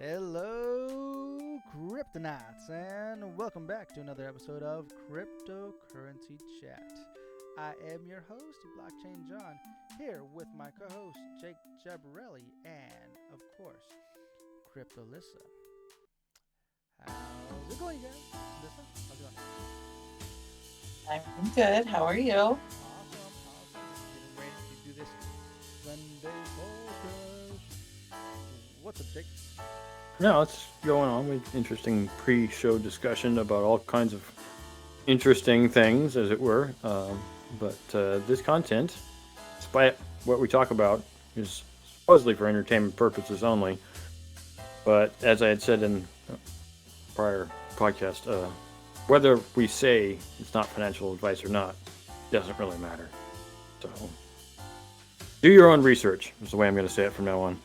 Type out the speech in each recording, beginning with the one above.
Hello, Kryptonauts, and welcome back to another episode of Cryptocurrency Chat. I am your host, Blockchain John, here with my co-host, Jake Jabarelli, and, of course, Cryptolissa. How's it going, guys? Lissa, how's it going? I'm good. How are you? Awesome. Getting ready to do this Sunday podcast. What's up, Jake? No, it's going on with interesting pre-show discussion about all kinds of interesting things, as it were. But this content, despite what we talk about, is supposedly for entertainment purposes only. But as I had said in prior podcast, whether we say it's not financial advice or not doesn't really matter. So do your own research is the way I'm going to say it from now on.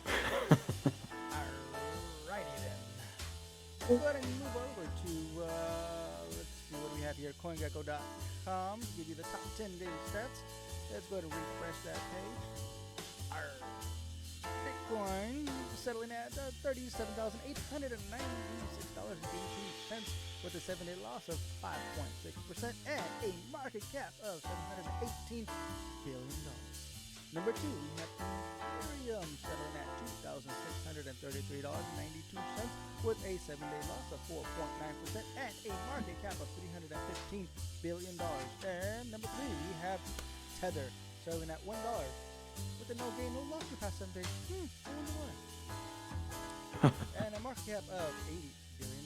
Go ahead and move over to, let's see what we have here, coingecko.com, give you the top 10 daily stats. Let's go ahead and refresh that page. Bitcoin settling at $37,896.82 with a 7-day loss of 5.6% and a market cap of $718 billion. Number 2, we have Ethereum settling at $2,633.92 with a 7-day loss of 4.9% and a market cap of $315 billion. And number 3, we have Tether settling at $1 with a no gain, no loss for the past 7 days. I wonder why. And a market cap of $80 billion.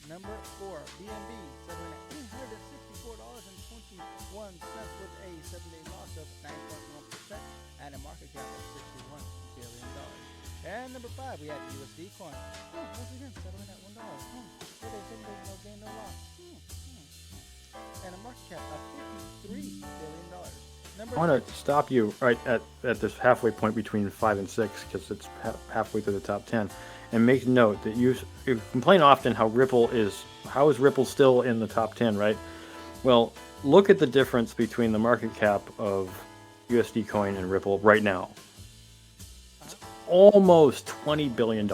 Number 4, BNB settling at $264.21 with a 7-day loss of 9.1% and a market cap of $61 billion. And number 5, we have USD coin. Once again, settling at $1. With a 7-day no gain, no loss. And a market cap of $53 billion. I want to stop you right at this halfway point between 5 and 6 because it's halfway through the top 10, and make note that you complain often how is Ripple still in the top 10, right? Well, look at the difference between the market cap of USD coin and Ripple right now. It's almost $20 billion.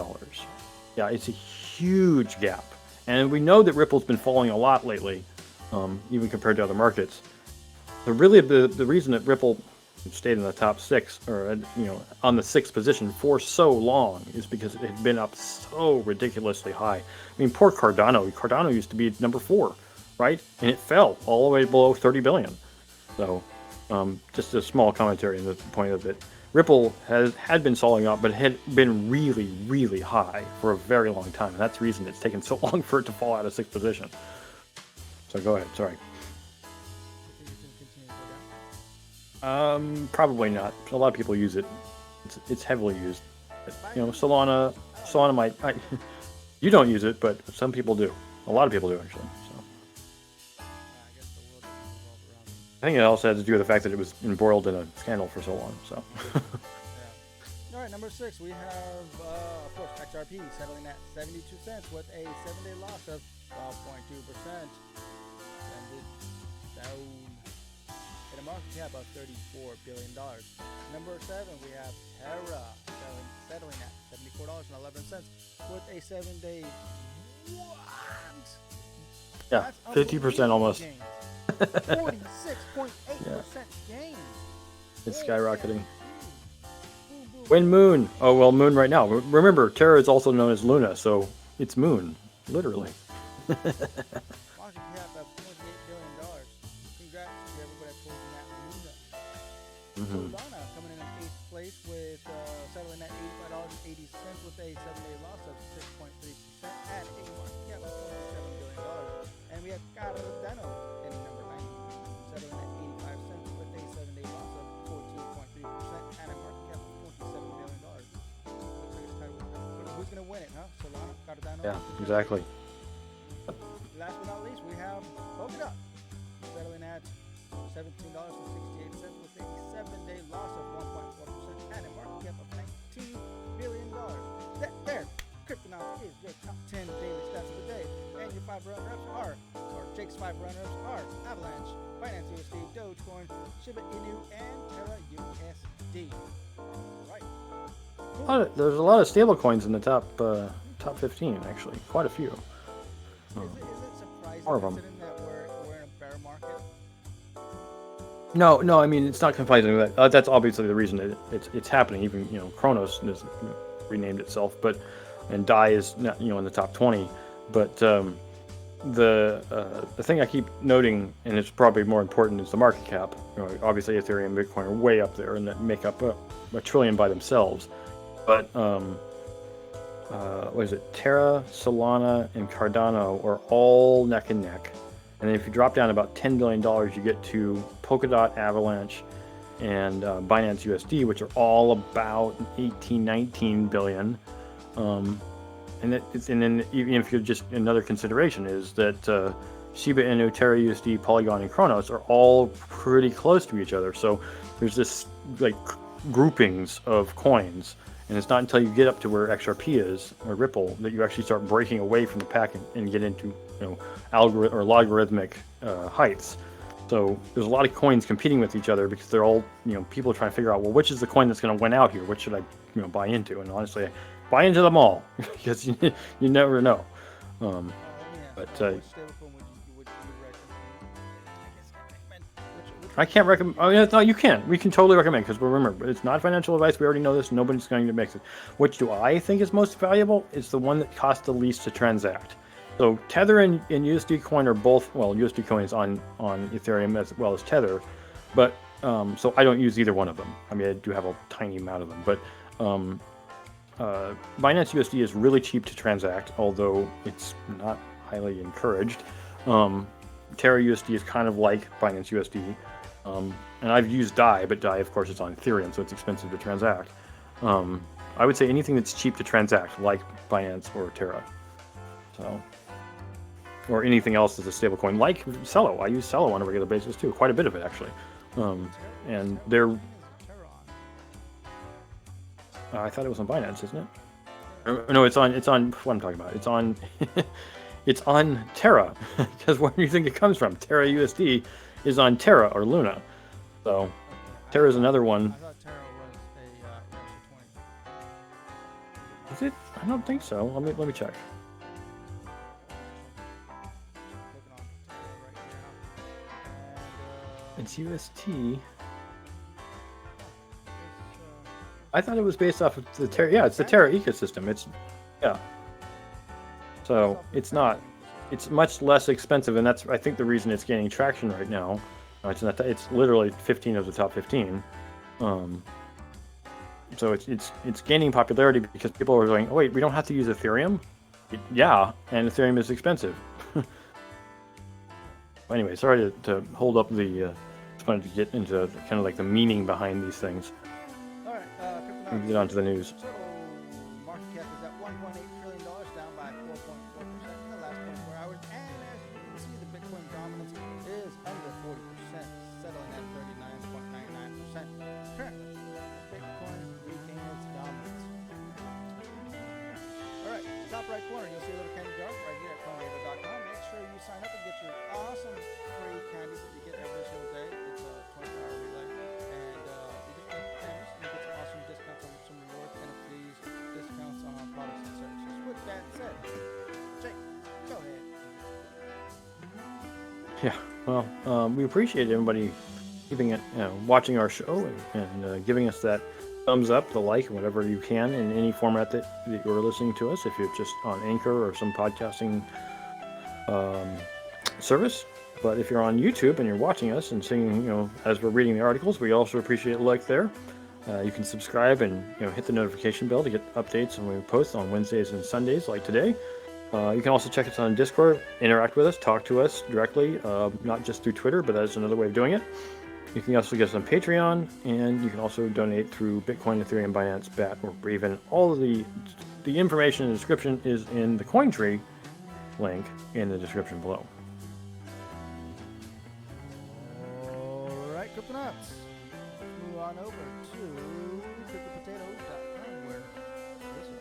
Yeah, it's a huge gap, and we know that Ripple's been falling a lot lately, even compared to other markets. So really, the reason that Ripple stayed in the top 6, or on the 6th position for so long, is because it had been up so ridiculously high. I mean, poor Cardano. Cardano used to be number 4, right? And it fell all the way below 30 billion. So, just a small commentary on the point of it. Ripple had been solid up, but it had been really, really high for a very long time, and that's the reason it's taken so long for it to fall out of 6th position. So go ahead. Sorry. Probably not. A lot of people use it. It's heavily used. Solana might. You don't use it, but some people do. A lot of people do, actually. So. I think it also has to do with the fact that it was embroiled in a scandal for so long. So. All right, number 6, we have, of course, XRP settling at 72 cents with a 7-day loss of 12.2%. Down. And a market cap of $34 billion. Number 7, we have Terra settling at $74.11 with a 7-day. What? Yeah, 50% almost. 46.8% gain. It's skyrocketing. When Moon? Oh well, Moon right now. Remember, Terra is also known as Luna, so it's Moon, literally. Market cap of $28 billion. Congrats to everybody closing that Luna. Solana coming in 8th place with settling at $85.80 with a 7-day loss of 6.3% and a market cap of $27 billion. And we have Cardano in number 9, settling at 85 cents with a 7-day loss of 14.3% and a market cap of $27 billion. Looks like it's time. Who's going to win it, huh? Solana, Cardano? Yeah, exactly. Last but not least, we have Polkadot settling at $17.68 with a 7-day loss of 1.4% and a market cap of $19 billion. There, Kryptonauts is your top 10 daily stats of the day. And your 5 runner-ups are, or Jake's 5 runner-ups are Avalanche, Binance USD, Dogecoin, Shiba Inu, and Terra USD. All right. There's a lot of stable coins in the top top 15 actually, quite a few. Is it surprising More of them. considering that we're in a bear market? No, I mean it's not confusing. That's obviously the reason it's happening. Even Kronos has renamed itself, but and DAI is not, in the top 20. But the thing I keep noting, and it's probably more important, is the market cap. Obviously Ethereum and Bitcoin are way up there, and that make up a trillion by themselves. But what is it? Terra, Solana, and Cardano are all neck and neck. And then if you drop down about $10 billion, you get to Polkadot, Avalanche, and Binance USD, which are all about 19 billion. And then even if you're just another consideration is that Shiba Inu, Terra USD, Polygon, and Kronos are all pretty close to each other. So there's this like groupings of coins. And it's not until you get up to where XRP is, or Ripple, that you actually start breaking away from the pack and get into, algorithm or logarithmic heights. So there's a lot of coins competing with each other because they're all, people are trying to figure out, well, which is the coin that's going to win out here? Which should I, buy into? And honestly, buy into them all because you never know. I can't recommend. Oh, yeah, no, you can. We can totally recommend because remember, it's not financial advice. We already know this. Nobody's going to mix it. Which do I think is most valuable? It's the one that costs the least to transact. So Tether and USD Coin are both. Well, USD Coin is on Ethereum as well as Tether, but so I don't use either one of them. I mean, I do have a tiny amount of them, but Binance USD is really cheap to transact, although it's not highly encouraged. Terra USD is kind of like Binance USD. And I've used DAI, but DAI, of course, is on Ethereum, so it's expensive to transact. I would say anything that's cheap to transact, like Binance or Terra. So, or anything else that's a stablecoin, like Celo. I use Celo on a regular basis too, quite a bit of it actually. And they're. I thought it was on Binance, isn't it? No, it's on. What I'm talking about. It's on. It's on Terra, because where do you think it comes from? Terra USD is on Terra or Luna. So Terra is another one. I thought Terra was a Is it? I don't think so. Let me check. It's UST. I thought it was based off of the Terra. Yeah, it's the Terra ecosystem. Yeah. So it's not. It's much less expensive, and that's I think the reason it's gaining traction right now. It's literally 15 of the top 15. So it's gaining popularity because people are going, oh wait, we don't have to use Ethereum. Yeah, and Ethereum is expensive. Anyway, sorry to hold up the. Just wanted to get into kind of like the meaning behind these things. All right, we can get on to the news. So market cap is at $1.8 trillion, down by 4.4% in the last 24 hours, and as you can see, the Bitcoin dominance is under 40%, settling at 39.99%. Currently, Bitcoin retaining its dominance. All right, top right corner, you'll see a little candy jar right here at coingecko.com. Make sure you sign up and get your awesome free candies that you get every single day. It's a 24-hour relay, and you get the candies, and you get some awesome discounts on some rewards, NFTs, discounts on our products and services. With that said, Jake, go ahead. Yeah, well, we appreciate everybody keeping it, watching our show and giving us that thumbs up, the like, whatever you can in any format that you're listening to us. If you're just on Anchor or some podcasting service, but if you're on YouTube and you're watching us and seeing, as we're reading the articles, we also appreciate a like there. You can subscribe and hit the notification bell to get updates when we post on Wednesdays and Sundays, like today. You can also check us on Discord, interact with us, talk to us directly, not just through Twitter, but that's another way of doing it. You can also get us on Patreon, and you can also donate through Bitcoin, Ethereum, Binance, BAT, or Raven. All of the information in the description is in the CoinTree link in the description below. All right, Cryptonauts, let's move on over to cryptopotatoes.com, where this is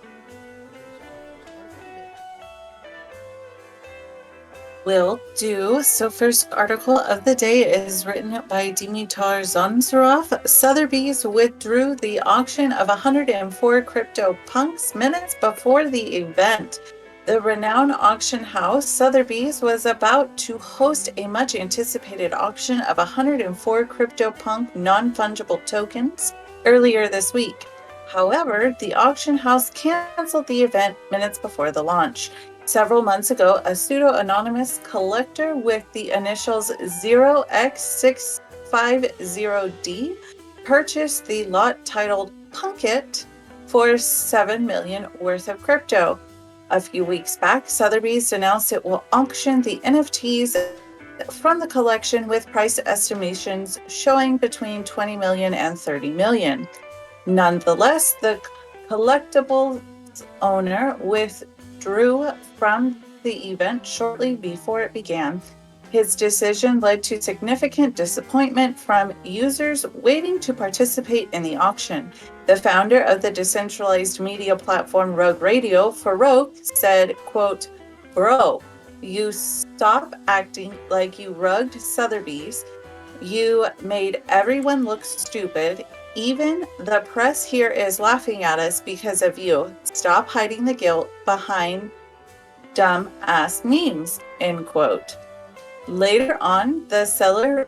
Will do. So first article of the day is written by Dimitar Zonzarov. Sotheby's withdrew the auction of 104 crypto punks minutes before the event. The renowned auction house Sotheby's was about to host a much anticipated auction of 104 CryptoPunk non-fungible tokens earlier this week. However, the auction house canceled the event minutes before the launch. Several months ago, a pseudo-anonymous collector with the initials 0x650D purchased the lot titled Punkit for $7 million worth of crypto. A few weeks back, Sotheby's announced it will auction the NFTs from the collection with price estimations showing between 20 million and 30 million. Nonetheless, the collectibles owner withdrew from the event shortly before it began. His decision led to significant disappointment from users waiting to participate in the auction. The founder of the decentralized media platform Rogue Radio, Farouk, said, quote, "Bro, you stop acting like you rugged Sotheby's. You made everyone look stupid. Even the press here is laughing at us because of you. Stop hiding the guilt behind dumb ass memes," end quote. Later on, the seller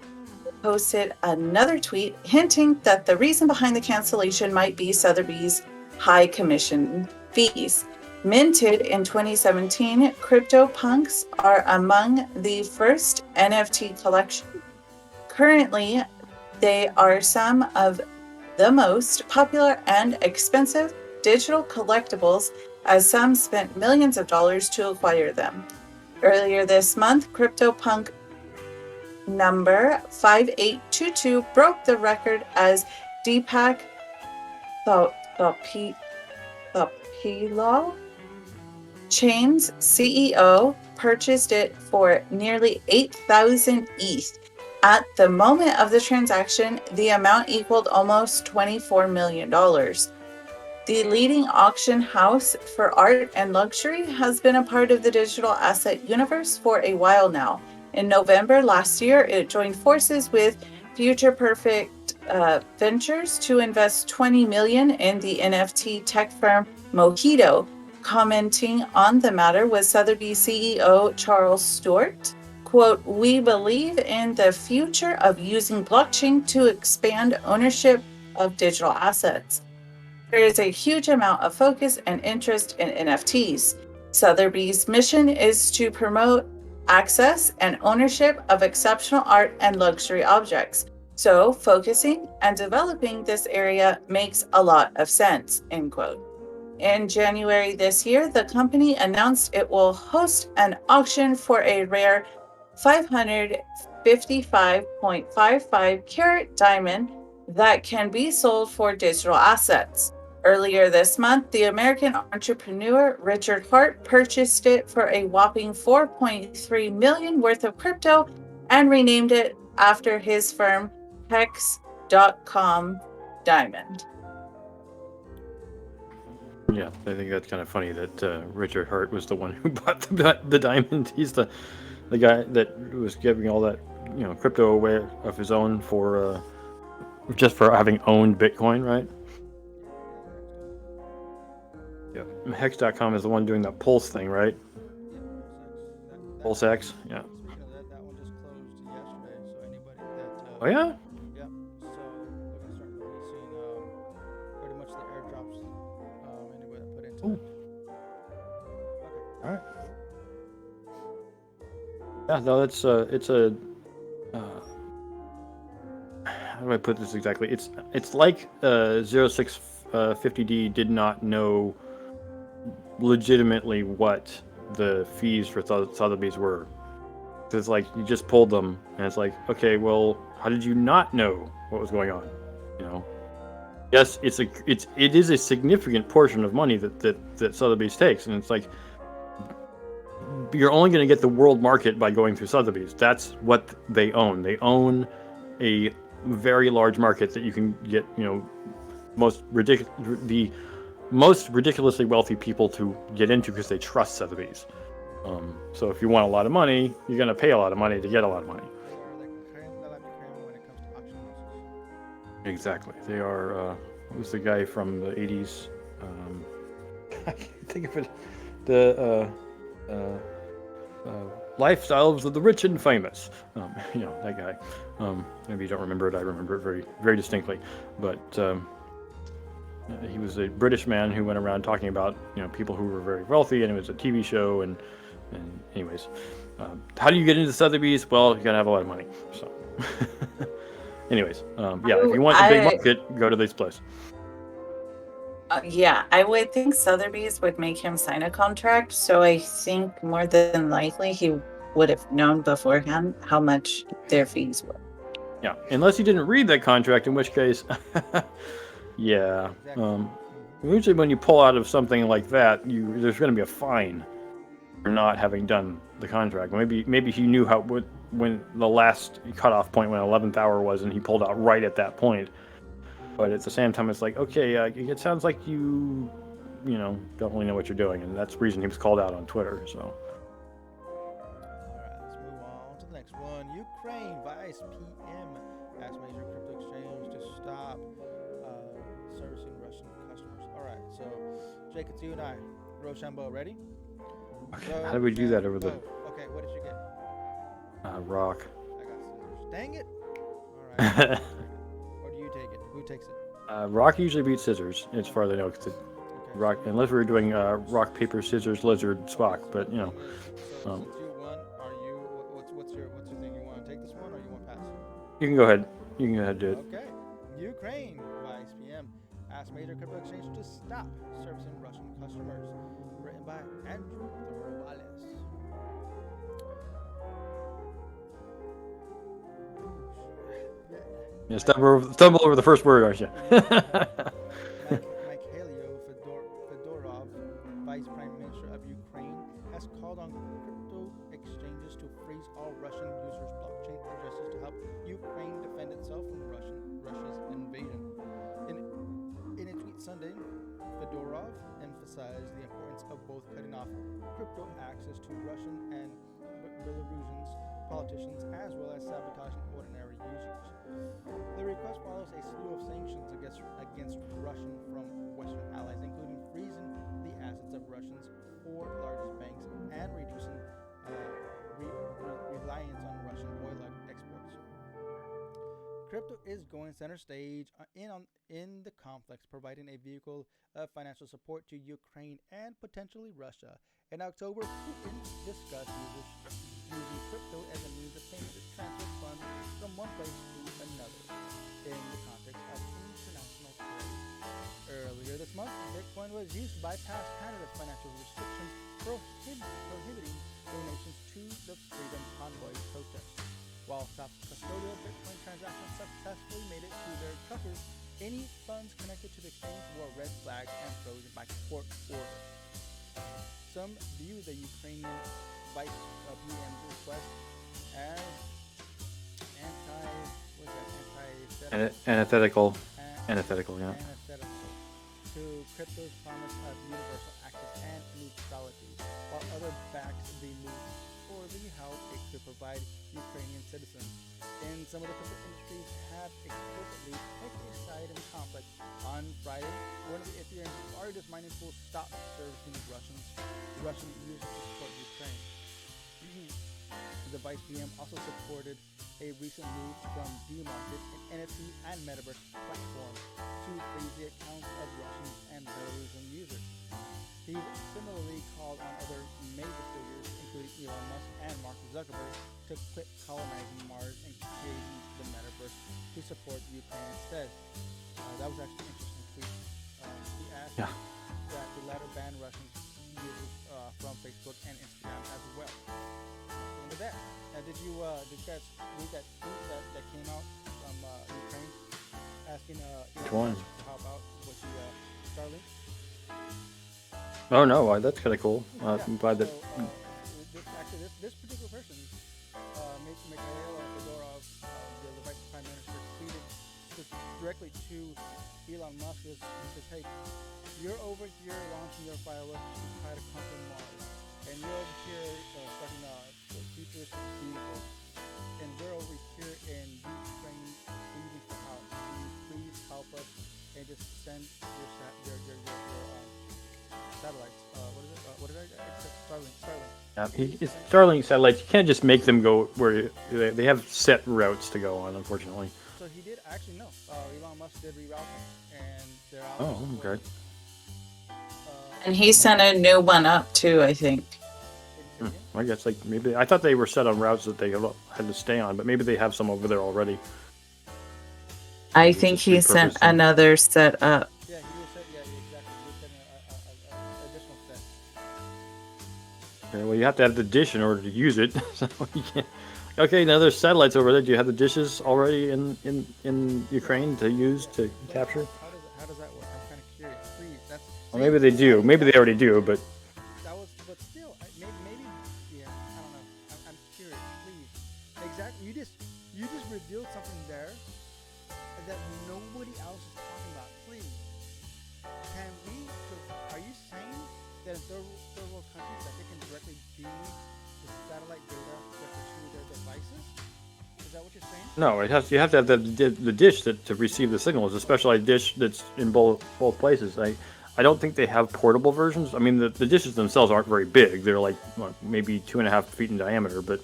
posted another tweet hinting that the reason behind the cancellation might be Sotheby's high commission fees. Minted in 2017, CryptoPunks are among the first NFT collection. Currently, they are some of the most popular and expensive digital collectibles, as some spent millions of dollars to acquire them. Earlier this month, CryptoPunk number 5822 broke the record as Deepak Thapilal Chain's CEO purchased it for nearly 8,000 ETH. At the moment of the transaction, the amount equaled almost $24 million. The leading auction house for art and luxury has been a part of the digital asset universe for a while now. In November last year, it joined forces with Future Perfect Ventures to invest $20 million in the NFT tech firm Mojito. Commenting on the matter was Sotheby's CEO Charles Stewart. Quote, "We believe in the future of using blockchain to expand ownership of digital assets. There is a huge amount of focus and interest in NFTs. Sotheby's mission is to promote access and ownership of exceptional art and luxury objects. So focusing and developing this area makes a lot of sense," end quote. In January this year, the company announced it will host an auction for a rare 555.55 carat diamond that can be sold for digital assets. Earlier this month, the American entrepreneur Richard Hart purchased it for a whopping $4.3 million worth of crypto and renamed it after his firm Hex.com Diamond. Yeah, I think that's kind of funny that Richard Hart was the one who bought the diamond. He's the guy that was giving all that crypto away of his own for just for having owned Bitcoin, right? Yeah. Hex.com is the one doing that Pulse thing, right? Pulse X. Yeah. Speaking of that one just closed yesterday. So anybody that Oh yeah. yeah. So they're gonna start releasing pretty much the airdrops. Anybody that put into Ooh. it. All right. Yeah, no, it's a how do I put this exactly? It's like 0650D did not know legitimately what the fees for Sotheby's were. It's like you just pulled them, and it's like, okay, well, how did you not know what was going on? Yes, it is a significant portion of money that Sotheby's takes, and it's like you're only going to get the world market by going through Sotheby's. That's what they own. They own a very large market that you can get, the most ridiculously wealthy people to get into because they trust Sotheby's. So if you want a lot of money, you're going to pay a lot of money to get a lot of money. They are like creme de la creme when it comes to auction houses. Exactly. They are, what was the guy from the 80s? I can't think of it. The lifestyles of the rich and famous. That guy. Maybe you don't remember it. I remember it very, very distinctly. But he was a British man who went around talking about people who were very wealthy, and it was a TV show. And anyways, how do you get into Sotheby's? Well, you gotta have a lot of money. So, anyways, if you want the big market, go to this place. I would think Sotheby's would make him sign a contract. So I think more than likely he would have known beforehand how much their fees were. Yeah, unless you didn't read that contract, in which case, yeah. Exactly. Usually when you pull out of something like that, there's going to be a fine for not having done the contract. Maybe he knew when the last cutoff point, when 11th hour was, and he pulled out right at that point. But at the same time, it's like, okay, it sounds like you don't really know what you're doing, and that's the reason he was called out on Twitter. So. All right, let's move on to the next one. Ukraine Vice PM asks major crypto exchange to stop servicing Russian customers. All right, so Jake, it's you and I. Rochambeau, ready? Okay, how do we do that over the? Okay, what did you get? Rock. I got scissors. Dang it! All right. Or do you take it? Who takes it? Rock usually beats scissors, as far as I know. Cause rock, unless we were doing rock, paper, scissors, lizard, Spock. But So since you won, what's your thing? You want to take this one or you want to pass? You can go ahead. You can go ahead and do it. Okay. Ukraine Vice PM asks major crypto exchange to stop servicing Russian customers. Written by Andrew Dorseys. Yeah, stumble over the first word, aren't you? Mikhailo Fedorov, Vice Prime Minister of Ukraine, has called on crypto exchanges to freeze all Russian users' blockchain addresses to help Ukraine defend itself from Russia's invasion. In a tweet Sunday, Fedorov emphasized the importance of both cutting off crypto access to Russian and Belarusian politicians as well as sabotaging ordinary users. The request follows a slew of sanctions against Russia from Western allies, including freezing the assets of Russia's four largest banks and reducing reliance on Russian oil exports. Crypto is going center stage in the conflicts, providing a vehicle of financial support to Ukraine and potentially Russia. In October, Putin discussed using crypto as a means of payment to transfer funds from one place to another in the context of international trade. Earlier this month, Bitcoin was used to bypass Canada's financial restrictions, prohibiting donations to the Freedom Convoy protest. While custodial Bitcoin transactions successfully made it to their truckers, any funds connected to the exchange were red flagged and frozen by court order. Some view the Ukrainian Vice PM's request as antithetical, yeah. Antithetical to crypto's promise of universal access and neutrality, while other backs the move poorly how it could provide Ukrainian citizens. And some of the crypto industries have explicitly picked a side in the conflict. On Friday, one of the Ethereum's largest mining pools stopped servicing Russian users to support Ukraine. The Vice PM also supported a recent move from DMarket, an NFT and metaverse platform, to freeze the accounts of Russian and Belarusian users. He similarly called on other major figures, including Elon Musk and Mark Zuckerberg, to quit colonizing Mars and creating the metaverse to support Ukraine instead. That was actually an interesting tweet. He asked that the latter ban Russian users from Facebook and Instagram as well. With that, did you guys read that tweet that came out from Ukraine asking Elon Musk to help out with the Starlink? Oh no, that's kind of cool. I'm glad that. This particular person, Mikhailo Fedorov, the Vice Prime Minister, tweeted to directly to Elon Musk. He says, hey, you're over here launching your fireworks to try to conquer Mars, and you're over here starting futuristic vehicles, and we're over here in Ukraine pleading for help. Can you please help us and just send your satellites? What did I say? Starlink. It's Starlink satellites. You can't just make them go where they have set routes to go on, unfortunately. So he did actually no. Elon Musk did reroute them, and they're out. Oh, okay. And he sent a new one up too, I think. I guess like maybe I thought they were set on routes that they had to stay on, but maybe they have some over there already. I think he sent another set up. Yeah, he was set. Yeah, exactly. He was setting an additional set. Okay, well, you have to have the dish in order to use it. So you can't. Okay, now there's satellites over there. Do you have the dishes already in Ukraine to use to capture? How does that work? I'm kind of curious. Please, that's. Well, maybe they do. Maybe they already do, but. But still, maybe, yeah. I don't know. I'm curious. Please, exactly. You just revealed something there that nobody else is talking about. Please, can we? Are you saying that in third world countries that they can directly beam the satellite data to their devices? Is that what you're saying? No, you have to have the dish to receive the signal. It's a specialized dish that's in both places. I don't think they have portable versions. I mean, the dishes themselves aren't very big. They're like maybe 2.5 feet in diameter, but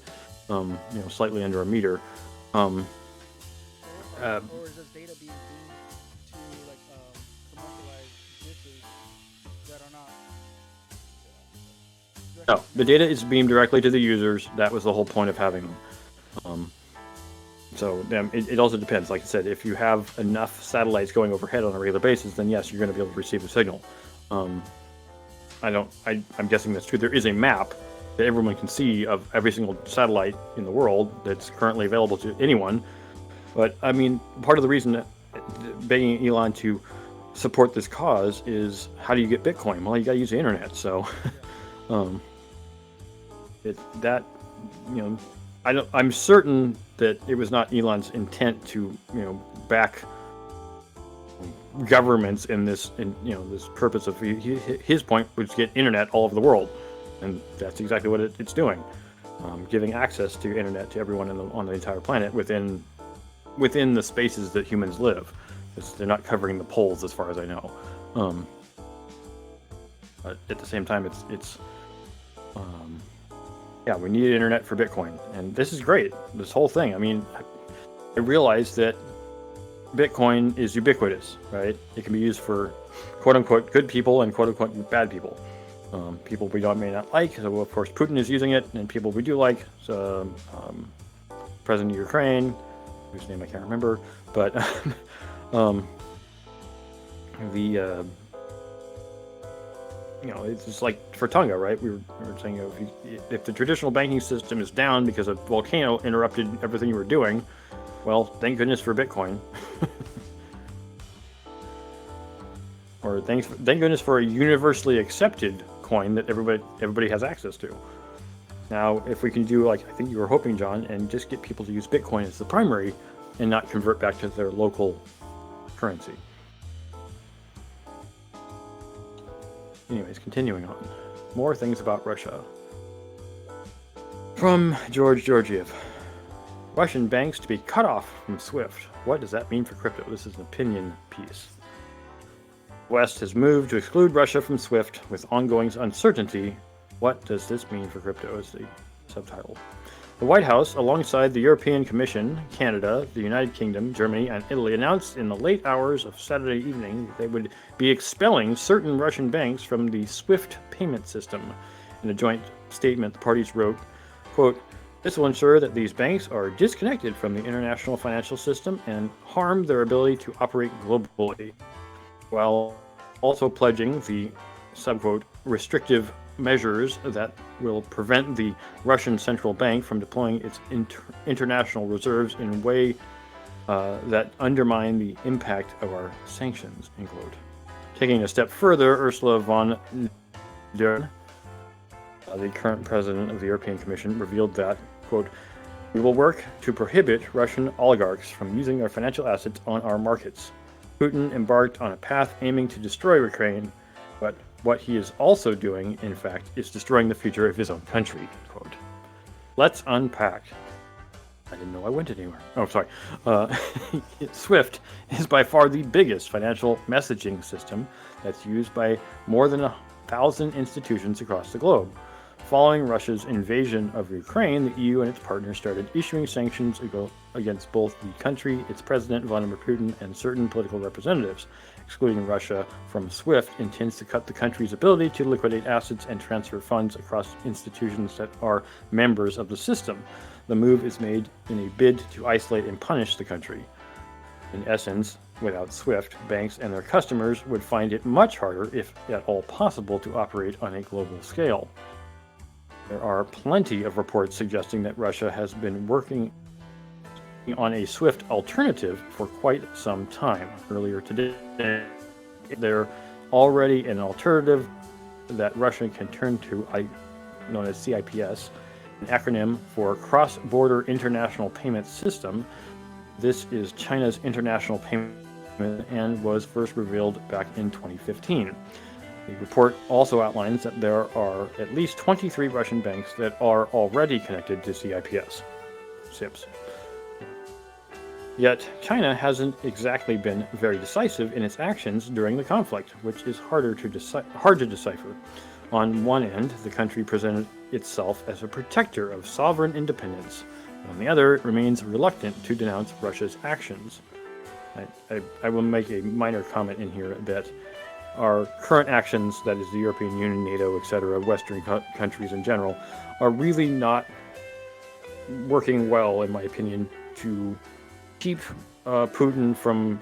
slightly under a meter. Or is this data being beamed to like commercialized dishes that are not? No, the data is beamed directly to the users. That was the whole point of having them. So it also depends. Like I said, if you have enough satellites going overhead on a regular basis, then yes, you're going to be able to receive the signal. I'm guessing that's true. There is a map that everyone can see of every single satellite in the world that's currently available to anyone. But I mean, part of the reason that begging Elon to support this cause is how do you get Bitcoin? Well, you got to use the internet. So I'm certain that it was not Elon's intent to, back governments in this purpose of his point was to get internet all over the world, and that's exactly what it's doing, giving access to internet to everyone on the entire planet within the spaces that humans live. They're not covering the poles, as far as I know. But at the same time, it's we need internet for Bitcoin, and this is great. This whole thing. I mean, I realize that Bitcoin is ubiquitous, right? It can be used for quote unquote good people and quote unquote bad people. People we may not like. So of course Putin is using it, and people we do like. So President of Ukraine, whose name I can't remember, but it's just like for Tonga, right? We were saying if the traditional banking system is down because a volcano interrupted everything you were doing, well, thank goodness for Bitcoin. Or thank goodness for a universally accepted coin that everybody has access to. Now, if we can do like I think you were hoping, John, and just get people to use Bitcoin as the primary and not convert back to their local currency. Anyways, continuing on. More things about Russia. From George Georgiev. Russian banks to be cut off from SWIFT. What does that mean for crypto? This is an opinion piece. West has moved to exclude Russia from SWIFT with ongoing uncertainty. What does this mean for crypto is the subtitle. The White House, alongside the European Commission, Canada, the United Kingdom, Germany, and Italy, announced in the late hours of Saturday evening that they would be expelling certain Russian banks from the SWIFT payment system. In a joint statement, the parties wrote, quote, "This will ensure that these banks are disconnected from the international financial system and harm their ability to operate globally," while also pledging the, subquote, restrictive measures that will prevent the Russian central bank from deploying its international reserves in a way that undermine the impact of our sanctions, end quote. Taking a step further, Ursula von der Leyen, the current president of the European Commission, revealed that, quote, We will work to prohibit Russian oligarchs from using their financial assets on our markets. Putin embarked on a path aiming to destroy Ukraine, but what he is also doing, in fact, is destroying the future of his own country. Quote. Let's unpack. I didn't know I went anywhere. Oh, sorry. SWIFT is by far the biggest financial messaging system that's used by more than 1,000 institutions across the globe. Following Russia's invasion of Ukraine, the EU and its partners started issuing sanctions against both the country, its president, Vladimir Putin, and certain political representatives. Excluding Russia from SWIFT intends to cut the country's ability to liquidate assets and transfer funds across institutions that are members of the system. The move is made in a bid to isolate and punish the country. In essence, without SWIFT, banks and their customers would find it much harder, if at all possible, to operate on a global scale. There are plenty of reports suggesting that Russia has been working on a SWIFT alternative for quite some time. Earlier today, there already an alternative that Russia can turn to, known as CIPS, an acronym for Cross-Border International Payment System. This is China's international payment and was first revealed back in 2015. The report also outlines that there are at least 23 Russian banks that are already connected to CIPS. SIPS. Yet, China hasn't exactly been very decisive in its actions during the conflict, which is hard to decipher. On one end, the country presented itself as a protector of sovereign independence. On the other, it remains reluctant to denounce Russia's actions. I will make a minor comment in here that our current actions, that is the European Union, NATO, etc., Western countries in general, are really not working well, in my opinion, to keep Putin from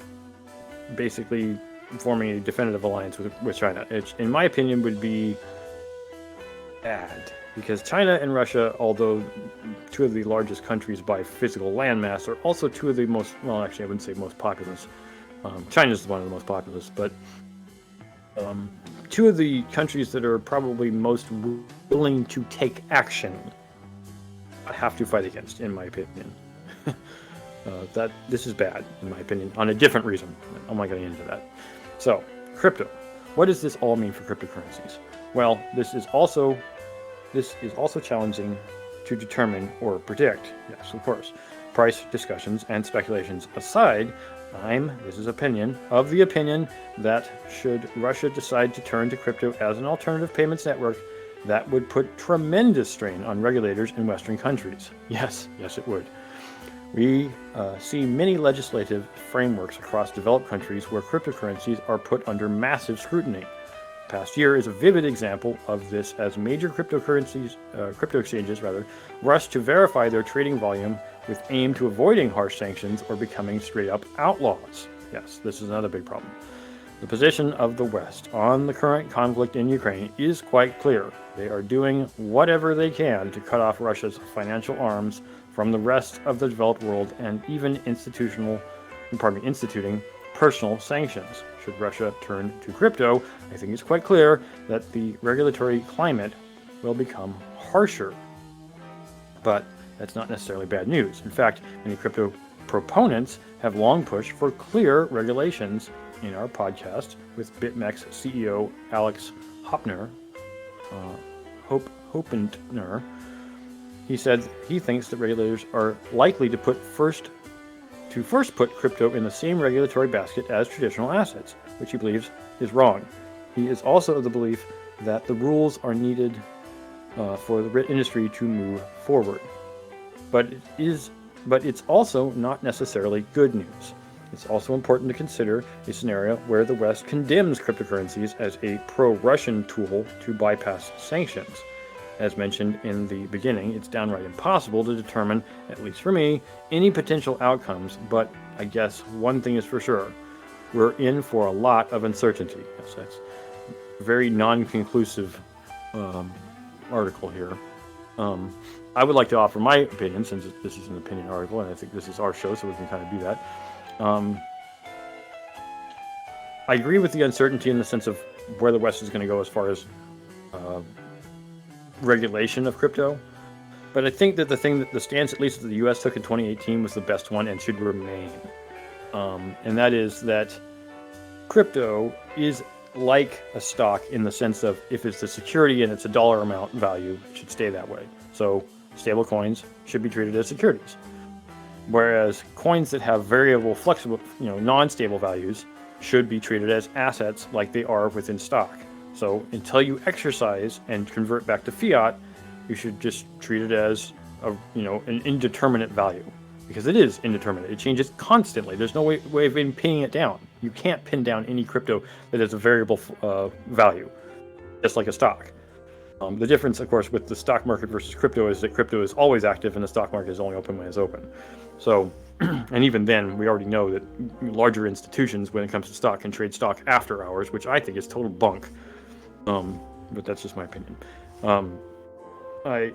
basically forming a definitive alliance with China. It, in my opinion, would be bad, because China and Russia, although two of the largest countries by physical landmass, are also two of the most, well, actually I wouldn't say most populous. China's one of the most populous, but two of the countries that are probably most willing to take action have to fight against, in my opinion. That this is bad, in my opinion, on a different reason. I'm not getting into that. So, crypto. What does this all mean for cryptocurrencies? Well, this is also challenging to determine or predict. Yes, of course. Price discussions and speculations aside, this is of the opinion that should Russia decide to turn to crypto as an alternative payments network, that would put tremendous strain on regulators in Western countries. Yes, it would. We see many legislative frameworks across developed countries where cryptocurrencies are put under massive scrutiny. The past year is a vivid example of this, as major crypto exchanges rush to verify their trading volume with aim to avoiding harsh sanctions or becoming straight-up outlaws. Yes, this is another big problem. The position of the West on the current conflict in Ukraine is quite clear. They are doing whatever they can to cut off Russia's financial arms from the rest of the developed world, and even instituting personal sanctions. Should Russia turn to crypto, I think it's quite clear that the regulatory climate will become harsher. But that's not necessarily bad news. In fact, many crypto proponents have long pushed for clear regulations. In our podcast with BitMEX CEO Alex Hopner, he said he thinks that regulators are likely to first put crypto in the same regulatory basket as traditional assets, which he believes is wrong. He is also of the belief that the rules are needed for the industry to move forward. But it's also not necessarily good news. It's also important to consider a scenario where the West condemns cryptocurrencies as a pro-Russian tool to bypass sanctions. As mentioned in the beginning, it's downright impossible to determine, at least for me, any potential outcomes, but I guess one thing is for sure. We're in for a lot of uncertainty. Yes, that's a very non-conclusive article here. I would like to offer my opinion, since this is an opinion article, and I think this is our show, so we can kind of do that. I agree with the uncertainty in the sense of where the West is going to go as far as regulation of crypto. But I think that the stance, at least that the U.S. took in 2018, was the best one and should remain. And that is that crypto is like a stock in the sense of if it's a security and it's a dollar amount value, it should stay that way. So stable coins should be treated as securities. Whereas coins that have variable, flexible, non-stable values should be treated as assets like they are within stock. So until you exercise and convert back to fiat, you should just treat it as an indeterminate value, because it is indeterminate. It changes constantly. There's no way of pinning it down. You can't pin down any crypto that has a variable value, just like a stock. The difference, of course, with the stock market versus crypto is that crypto is always active and the stock market is only open when it's open. So, and even then, we already know that larger institutions, when it comes to stock, can trade stock after hours, which I think is total bunk. But that's just my opinion. I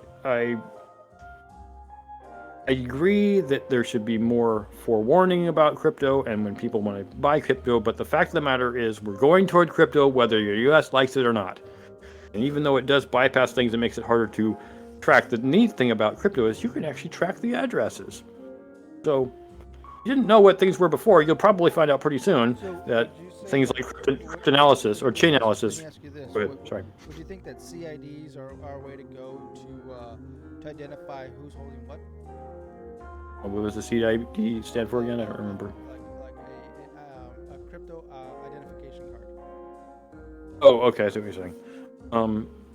agree that there should be more forewarning about crypto and when people want to buy crypto, but the fact of the matter is we're going toward crypto whether your US likes it or not. And even though it does bypass things and makes it harder to track, the neat thing about crypto is you can actually track the addresses. So you didn't know what things were before, you'll probably find out pretty soon that things like cryptanalysis or chain analysis. Let me ask you this. Go ahead, sorry. Would you think that CIDs are our way to go to identify who's holding what? What was the CID stand for again? I don't remember. Like a crypto identification card. Oh, okay, I see what you're saying.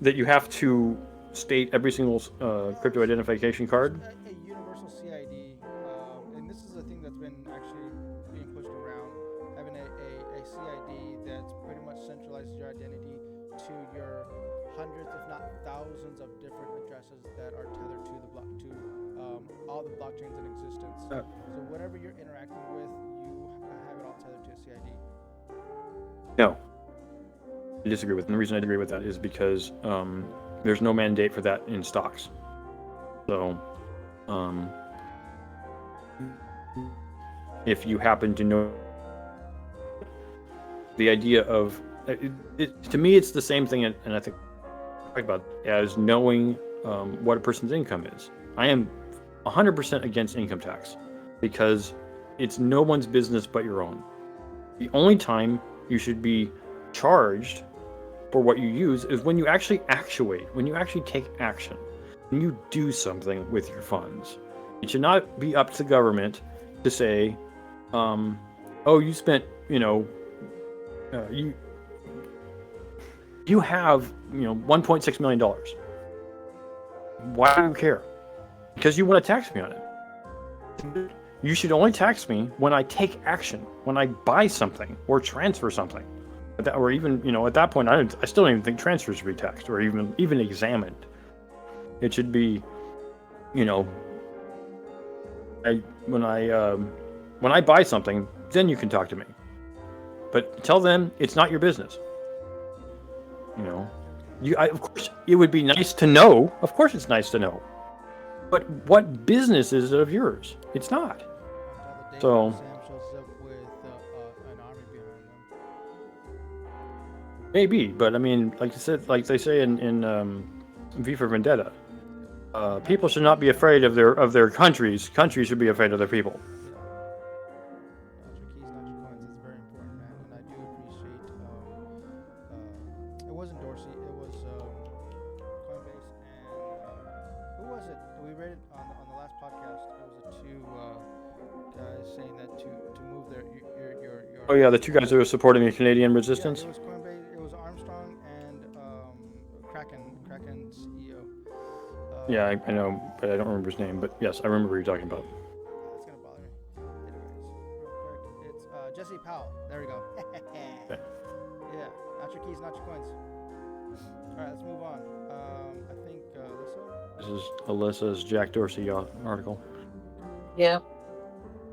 That you have to state every single crypto identification card. A universal CID, and this is a thing that's been actually being pushed around. Having a CID that's pretty much centralizes your identity to your hundreds, if not thousands, of different addresses that are tethered to the all the blockchains in existence. So whatever you're interacting with, you have it all tethered to a CID. No, I disagree with. And the reason I agree with that is because there's no mandate for that in stocks. So, if you happen to know the idea of to me, it's the same thing, and I think about as knowing what a person's income is. I am 100% against income tax because it's no one's business but your own. The only time you should be charged for what you use is when you actually actuate, when you actually take action, when you do something with your funds. It should not be up to the government to say, oh, you spent, you have, $1.6 million. Why do you care? Because you want to tax me on it. You should only tax me when I take action, when I buy something or transfer something. Or even, at that point, I still don't even think transfers should be taxed or even examined. It should be, when I buy something, then you can talk to me. But tell them it's not your business. Of course, it would be nice to know. Of course, it's nice to know. But what business is it of yours? It's not. So. Sam shows up with an army behind them. Maybe, but I mean, like you said, like they say in V for Vendetta, people should not be afraid of their countries. Countries should be afraid of their people. Keys, not your coins. It's very important, man. And I do appreciate. It wasn't Dorsey. It was Coinbase and who was it? We read it on the last podcast. It was the two guys saying that to move your. Oh yeah, the two guys that were supporting the Canadian resistance. Yeah, it was Coinbase. It was Armstrong and Kraken CEO. Yeah, I know, but I don't remember his name. But yes, I remember what you're talking about. That's gonna bother me. Anyways, real quick, it's Jesse Powell. There we go. Okay. Yeah, not your keys, not your coins. All right, let's move on. I think Alyssa. This is Alyssa's Jack Dorsey article. Yep.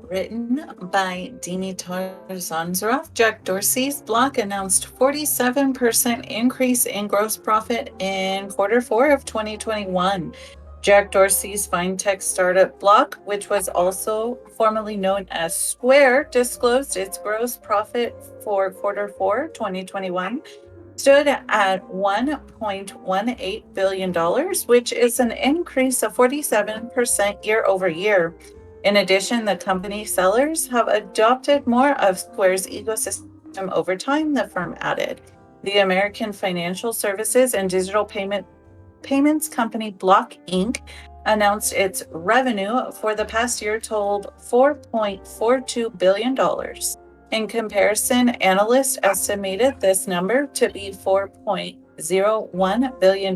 Written by Dimitar Zanzarov, Jack Dorsey's blog announced 47% increase in gross profit in Q4 of 2021. Jack Dorsey's fintech startup Block, which was also formerly known as Square, disclosed its gross profit for Q4 2021 stood at $1.18 billion, which is an increase of 47% year over year. In addition, the company sellers have adopted more of Square's ecosystem over time, the firm added. The American financial services and digital payments company Block Inc. announced its revenue for the past year totaled $4.42 billion. In comparison, analysts estimated this number to be $4.01 billion.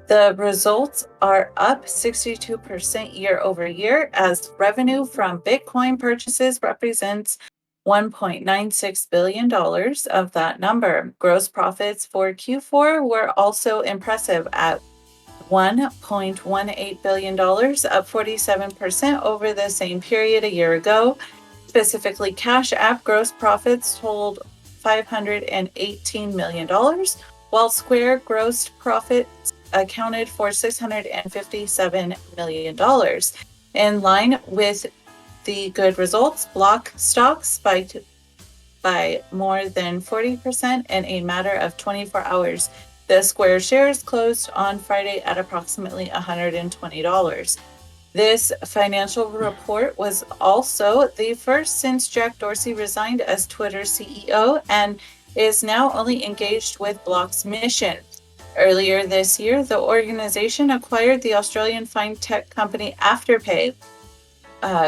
The results are up 62% year over year as revenue from Bitcoin purchases represents $1.96 billion of that number. Gross profits for Q4 were also impressive at $1.18 billion, up 47% over the same period a year ago. Specifically, Cash App gross profits totaled $518 million, while Square gross profits accounted for $657 million. In line with the good results, Block stock spiked by more than 40% in a matter of 24 hours. The Square shares closed on Friday at approximately $120. This financial report was also the first since Jack Dorsey resigned as Twitter CEO and is now only engaged with Block's mission. Earlier this year, the organization acquired the Australian fintech company Afterpay.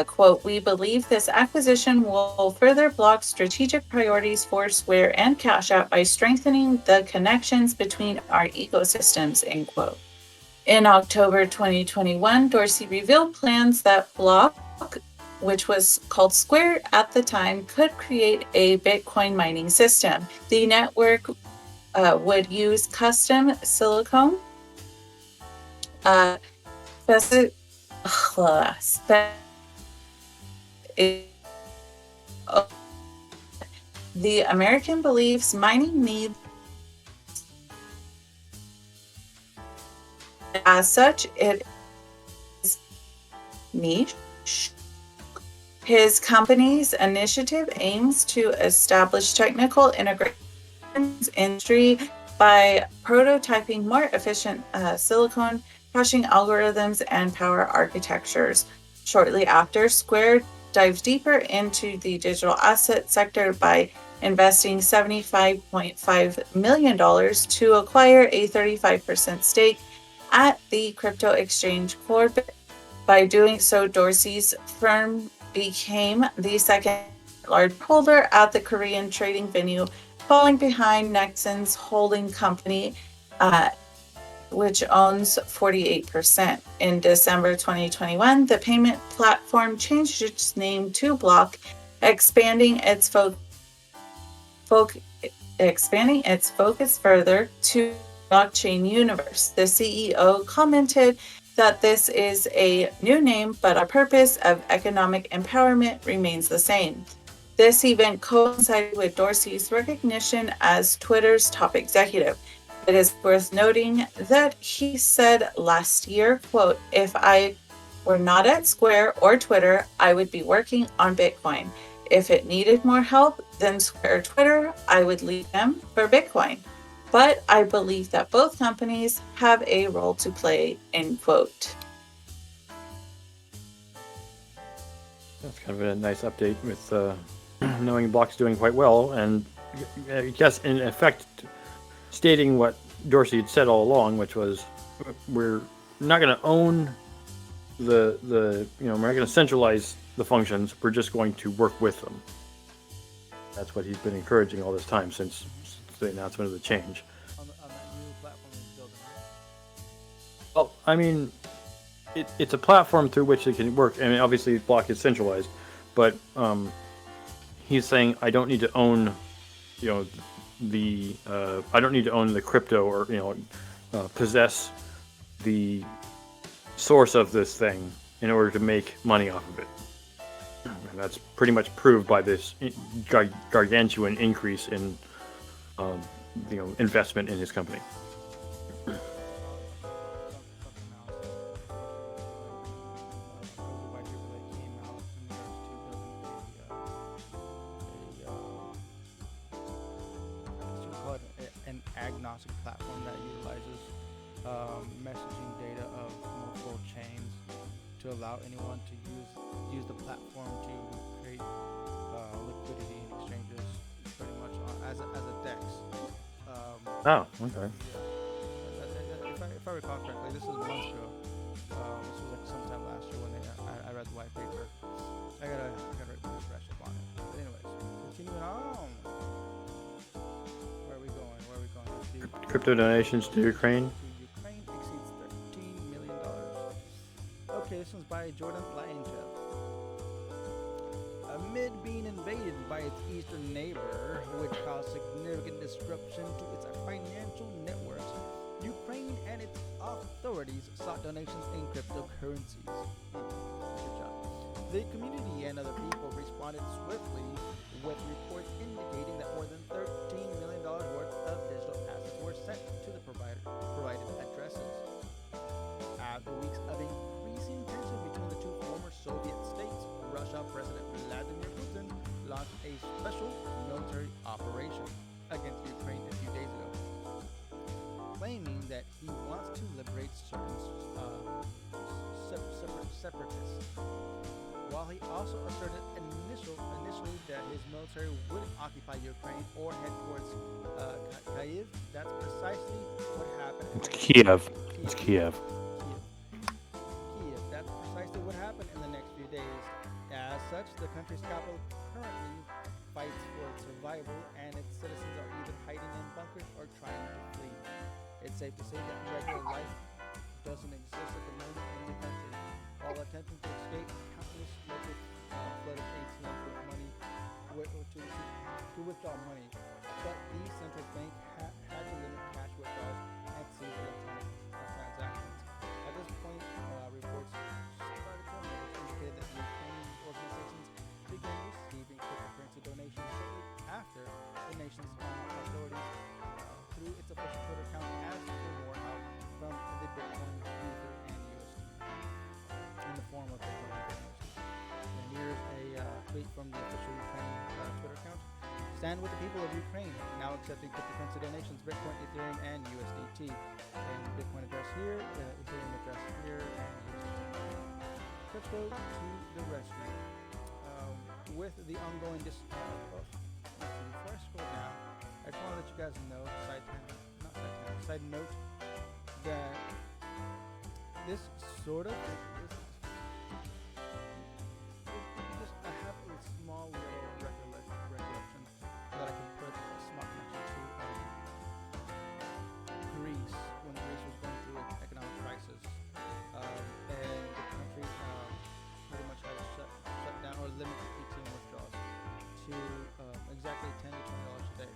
Quote, "We believe this acquisition will further Block's strategic priorities for Square and Cash App by strengthening the connections between our ecosystems," end quote. In October 2021, Dorsey revealed plans that Block, which was called Square at the time, could create a Bitcoin mining system. The network would use custom silicone the American believes mining needs. As such, it is niche. His company's initiative aims to establish technical integrations industry by prototyping more efficient silicon hashing algorithms and power architectures. Shortly after, Square dives deeper into the digital asset sector by investing $75.5 million to acquire a 35% stake at the crypto exchange Corbit. By doing so, Dorsey's firm became the second largest holder at the Korean trading venue, falling behind Nexon's holding company, which owns 48%. In December 2021, the payment platform changed its name to Block, expanding its focus further to blockchain universe. The CEO commented that this is a new name, but our purpose of economic empowerment remains the same. This event coincided with Dorsey's recognition as Twitter's top executive. It is worth noting that he said last year, quote, "If I were not at Square or Twitter, I would be working on Bitcoin. If it needed more help than Square or Twitter, I would leave them for Bitcoin. But I believe that both companies have a role to play," end quote. That's kind of a nice update with knowing Block's doing quite well, and I guess in effect stating what Dorsey had said all along, which was we're not going to own we're not going to centralize the functions. We're just going to work with them. That's what he's been encouraging all this time since the announcement of the change. On that new platform he's building, right? Well, I mean, it's a platform through which it can work. I mean, obviously Block is centralized, but he's saying I don't need to own, I don't need to own the crypto or possess the source of this thing in order to make money off of it. And that's pretty much proved by this gargantuan increase in investment in his company. An agnostic platform that utilizes messaging data of multiple chains to allow anyone to use the platform to create liquidity in exchanges, pretty much as a DEX. Oh, okay. If I recall correctly, this was months ago. This was like sometime last year when I read the white paper. I gotta refresh up on it. But anyways, continuing on. Where are we going? Let's see. Crypto donations to Ukraine. Ukraine exceeds $13 million. Okay, this one's by Jordan Lionchev. Amid being invaded by its eastern neighbor, which caused significant disruption to its financial networks, Ukraine and its authorities sought donations in cryptocurrencies. Good job. The community and other people responded swiftly with reports indicating that more than $13 million worth of digital assets were sent to the provided addresses. After weeks of increasing tension between the two former Soviet states, Russia President Vladimir Putin launched a special military operation against Ukraine a few days ago, claiming that he wants to liberate certain separatists. While he also asserted initially that his military wouldn't occupy Ukraine or head towards Kyiv, that's precisely what happened. It's Kiev. It's Kiev. Kyiv. That's precisely what happened in the next few days. As such, the country's capital currently fights for its survival, and its citizens are either hiding in bunkers or trying to flee. It's safe to say that regular life doesn't exist at the moment in the country. While attempting to escape, countless local flooded ATMs with money to withdraw money, but the central bank had to limit cash withdrawals and seize electronic transactions. At this point, reports started to emerge indicated that Ukrainian organizations began receiving cryptocurrency donations shortly after the nation's authorities, through its official Twitter account, asked for more help from the Bitcoin, Ether, and USD in the form of Bitcoin donations. And here's a tweet from the official Ukraine Twitter account. Stand with the people of Ukraine, now accepting cryptocurrency donations, Bitcoin, Ethereum, and USDT. And Bitcoin address here, Ethereum address here, and USDT. Crypto to the rescue. With the ongoing before I scroll down, I just want to let you guys know, side note, that this sort of I have a small little recollection that I can put a small connection to Greece, when Greece was going through an economic crisis, and the country pretty much had to shut down or limit ATM withdrawals to exactly $10 to $20 a day.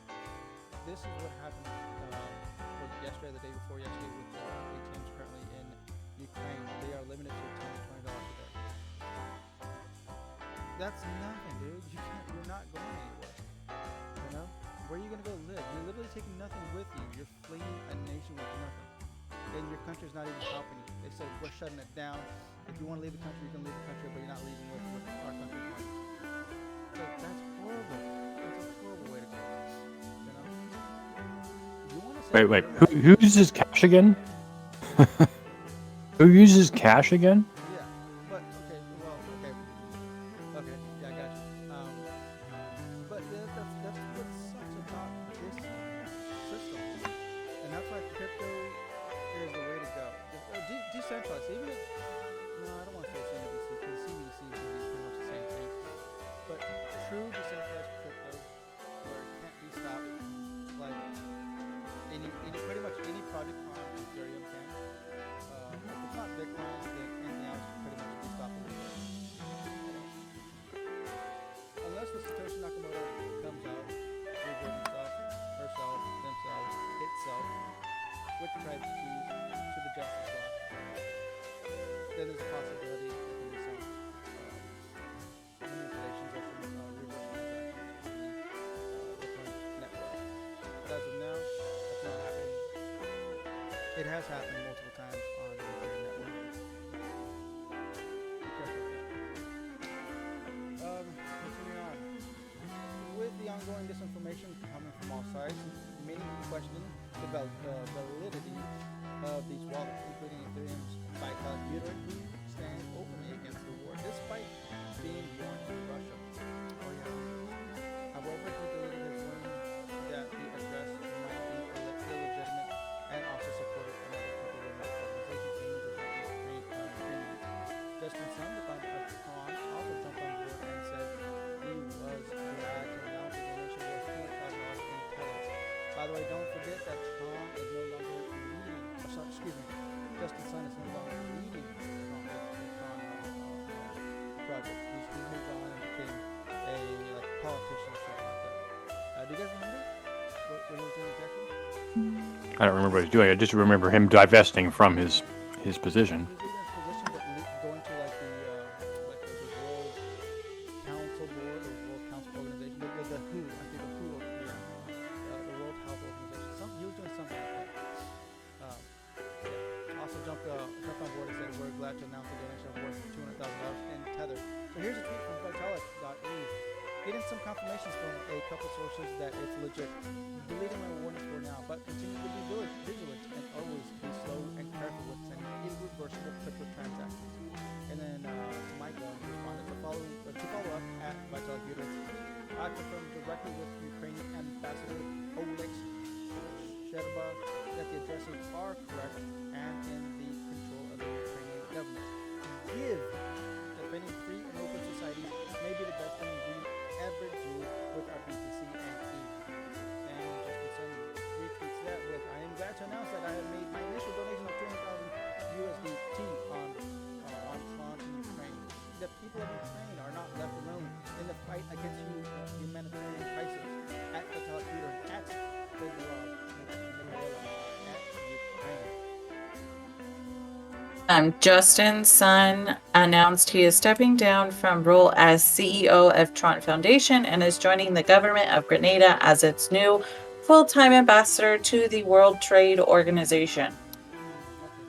This is what happened was it yesterday, the day before yesterday, with ATMs currently in Ukraine. They are limited to $10 to $20 a day. That's nothing, dude. You're not going anywhere. You know? Where are you gonna go live? You're literally taking nothing with you. You're fleeing a nation with nothing. And your country's not even helping you. They said we're shutting it down. If you want to leave the country, you can leave the country, but you're not leaving with our country's money. So that's horrible. That's a horrible way to go. You know? You want to say Wait. Who uses cash again? Who uses cash again? Yeah, but okay, yeah, I got you. But that's what sucks about this system, and that's why crypto is the way to go. Decentralized, even if, no, I don't want to say CBDC, because CBDC is going to be pretty much the same thing. But true decentralized crypto, where it can't be stopped, like pretty much any project on Ethereum can. If it's not Bitcoin, then anything else pretty much be stopped. Unless the Satoshi Nakamoto comes out, reveals himself, itself, with private keys to the justice block, then there's a possibility that there can be some manipulations or some reverse transactions on the Bitcoin network. But as of now, that's not happening. It has happened multiple times on the Bitcoin network. Be careful with that. Continuing on. With the ongoing disinformation coming from all sides, many questioning the validity of these wallets, including Ethereum's Vitalik Buterin, who stands openly against the war despite being born in Russia. Oh yeah. However, he deleted his warning that the address might be illegitimate and also supported another people-related organization aimed at Ukraine. Justin Sun, the founder of Tron, also jumped on board and said he was glad to announce the donation worth $200,000 in credits. By the way, don't forget that Tron is no longer leading. Justin Sun is no longer leading the Tron project. He's moved on and became a politician or something like that. Do you guys remember what he was doing exactly? I don't remember what he's doing. I just remember him divesting from his position. He was leaving his position, but going to the World Council Board or World Council Organization, the WHO, I think the WHO, the World Health Organization. He was doing something like that. Also jumped on board and said we're glad to announce a donation of worth $200,000 in Tether. So here's a tweet from Vitalik.e. Getting some confirmations from a couple sources that it's legit. Deleting my warnings for now, but continue to be vigilant and always be slow and careful with sending irreversible crypto transactions. And then Michael responded to follow up at Vitalik Buterin. I confirmed directly with Ukrainian Ambassador Olex Shcherba that the addresses are correct and in the control of the Ukrainian government. Defending free and open societies may be the best thing we ever do with our BTC and ETH. And Justin Sun retweets that with, I am glad to announce that I have made my initial donation of 200,000 USDT on Tron in Ukraine. The people of Ukraine are not left alone in the fight against humanitarian crisis. At Vitalik Buterin, at Sothebys, Justin Sun announced he is stepping down from role as CEO of Tron Foundation and is joining the government of Grenada as its new full-time ambassador to the World Trade Organization.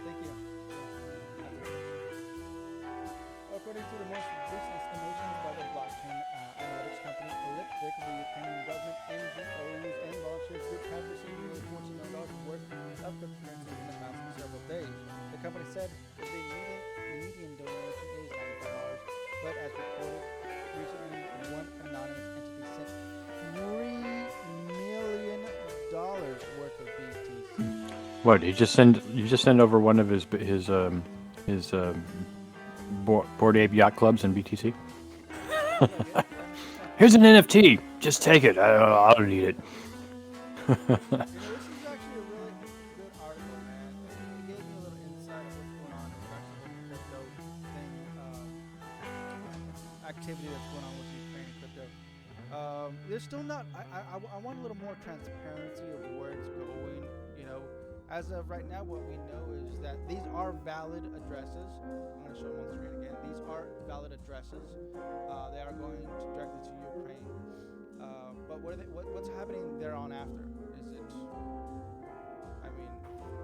Thank you. According to the most recent estimations by the blockchain analytics company Indicted, the Ukrainian government, NGOs, and volunteers group have received nearly $14 million worth of cryptocurrencies in the past several days. The company said the median donation is $95, but as reported recently, one anonymous entity sent $3 million worth of BTC. What you just send over one of his Bored Ape Yacht Clubs in BTC? Here's an NFT. Just take it. I don't need it. This is actually a really good article, man. It gave me a little insight of what's going on in the crypto thing, activity that's going on with the Ukrainian crypto. There's still not. I want a little more transparency of where it's going. As of right now, what we know is that these are valid addresses. I'm going to show them on the screen again. These are valid addresses. They are going directly to Ukraine. But what's happening there on after?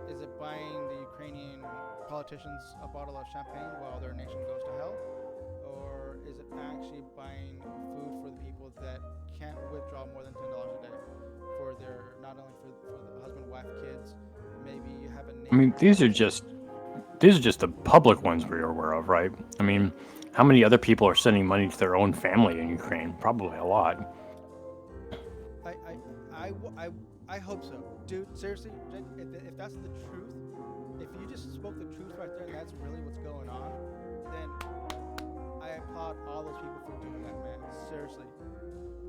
Is it buying the Ukrainian politicians a bottle of champagne while their nation goes to hell? Or is it actually buying food for the people that can't withdraw more than $10 a day for their, not only for the husband, wife, kids, maybe you have a neighbor. I mean, these are just the public ones we're aware of, right? I mean, how many other people are sending money to their own family in Ukraine? Probably a lot. I hope so, dude. Seriously, Jake, if that's the truth, if you just spoke the truth right there, and that's really what's going on, then I applaud all those people for doing that, man. Seriously,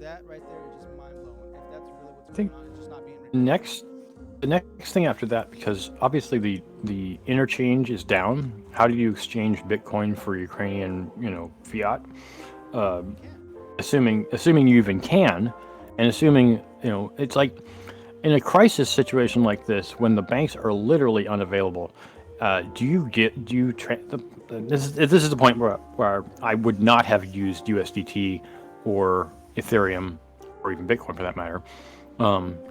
that right there is just mind blowing. If that's really what's going on, it's just not being ridiculous. The next thing after that, because obviously the interchange is down. How do you exchange Bitcoin for Ukrainian, fiat? Assuming you even can, and assuming it's like in a crisis situation like this, when the banks are literally unavailable, this is the point where I would not have used USDT or Ethereum or even Bitcoin for that matter.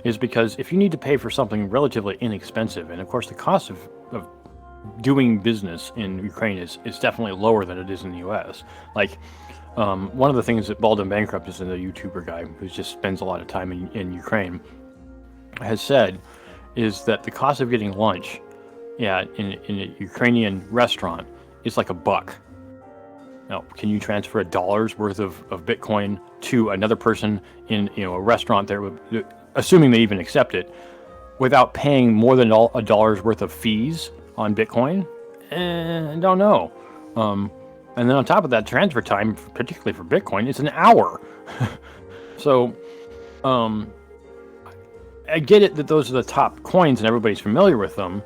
Is because if you need to pay for something relatively inexpensive, and of course the cost of doing business in Ukraine is definitely lower than it is in the US. Like, one of the things that Baldwin Bankrupt is a YouTuber guy who just spends a lot of time in Ukraine. has said is that the cost of getting lunch in a Ukrainian restaurant is like $1. Now, can you transfer $1 worth of Bitcoin to another person in a restaurant there, assuming they even accept it, without paying more than $1 worth of fees on Bitcoin? I don't know. And then on top of that, transfer time, particularly for Bitcoin, is an hour. So I get it that those are the top coins and everybody's familiar with them,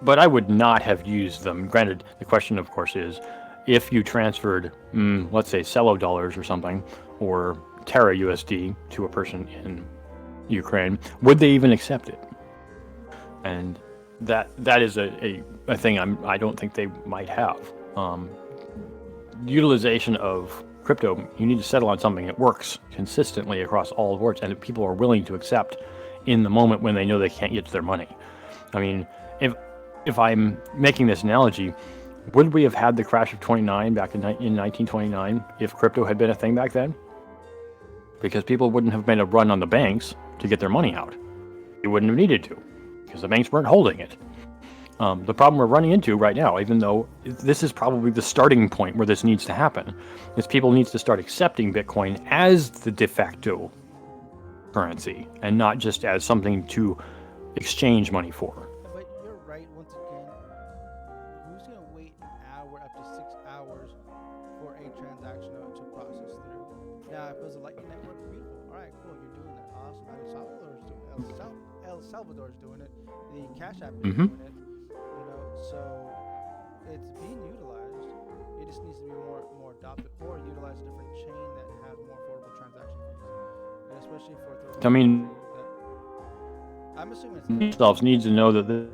but I would not have used them. Granted, the question, of course, is if you transferred, let's say, Celo dollars or something, or Terra USD to a person in Ukraine, would they even accept it? And that is a thing I don't think they might have. Utilization of crypto, you need to settle on something that works consistently across all worlds and that people are willing to accept in the moment when they know they can't get to their money. I mean, if I'm making this analogy, would we have had the crash of 29 back in 1929 if crypto had been a thing back then? Because people wouldn't have made a run on the banks to get their money out. They wouldn't have needed to, because the banks weren't holding it. The problem we're running into right now, even though this is probably the starting point where this needs to happen, is people need to start accepting Bitcoin as the de facto currency and not just as something to exchange money for. But you're right. Once again, who's gonna wait an hour up to 6 hours for a transaction to process through? Now, if it was a Lightning Network, beautiful. All right, cool. You're doing that. Awesome. El Salvador's doing it. The Cash App is doing it. So it's being utilized. It just needs to be more adopted, or utilize a different chain that has more affordable transaction fees, and especially for. I mean, I'm assuming themselves needs to know that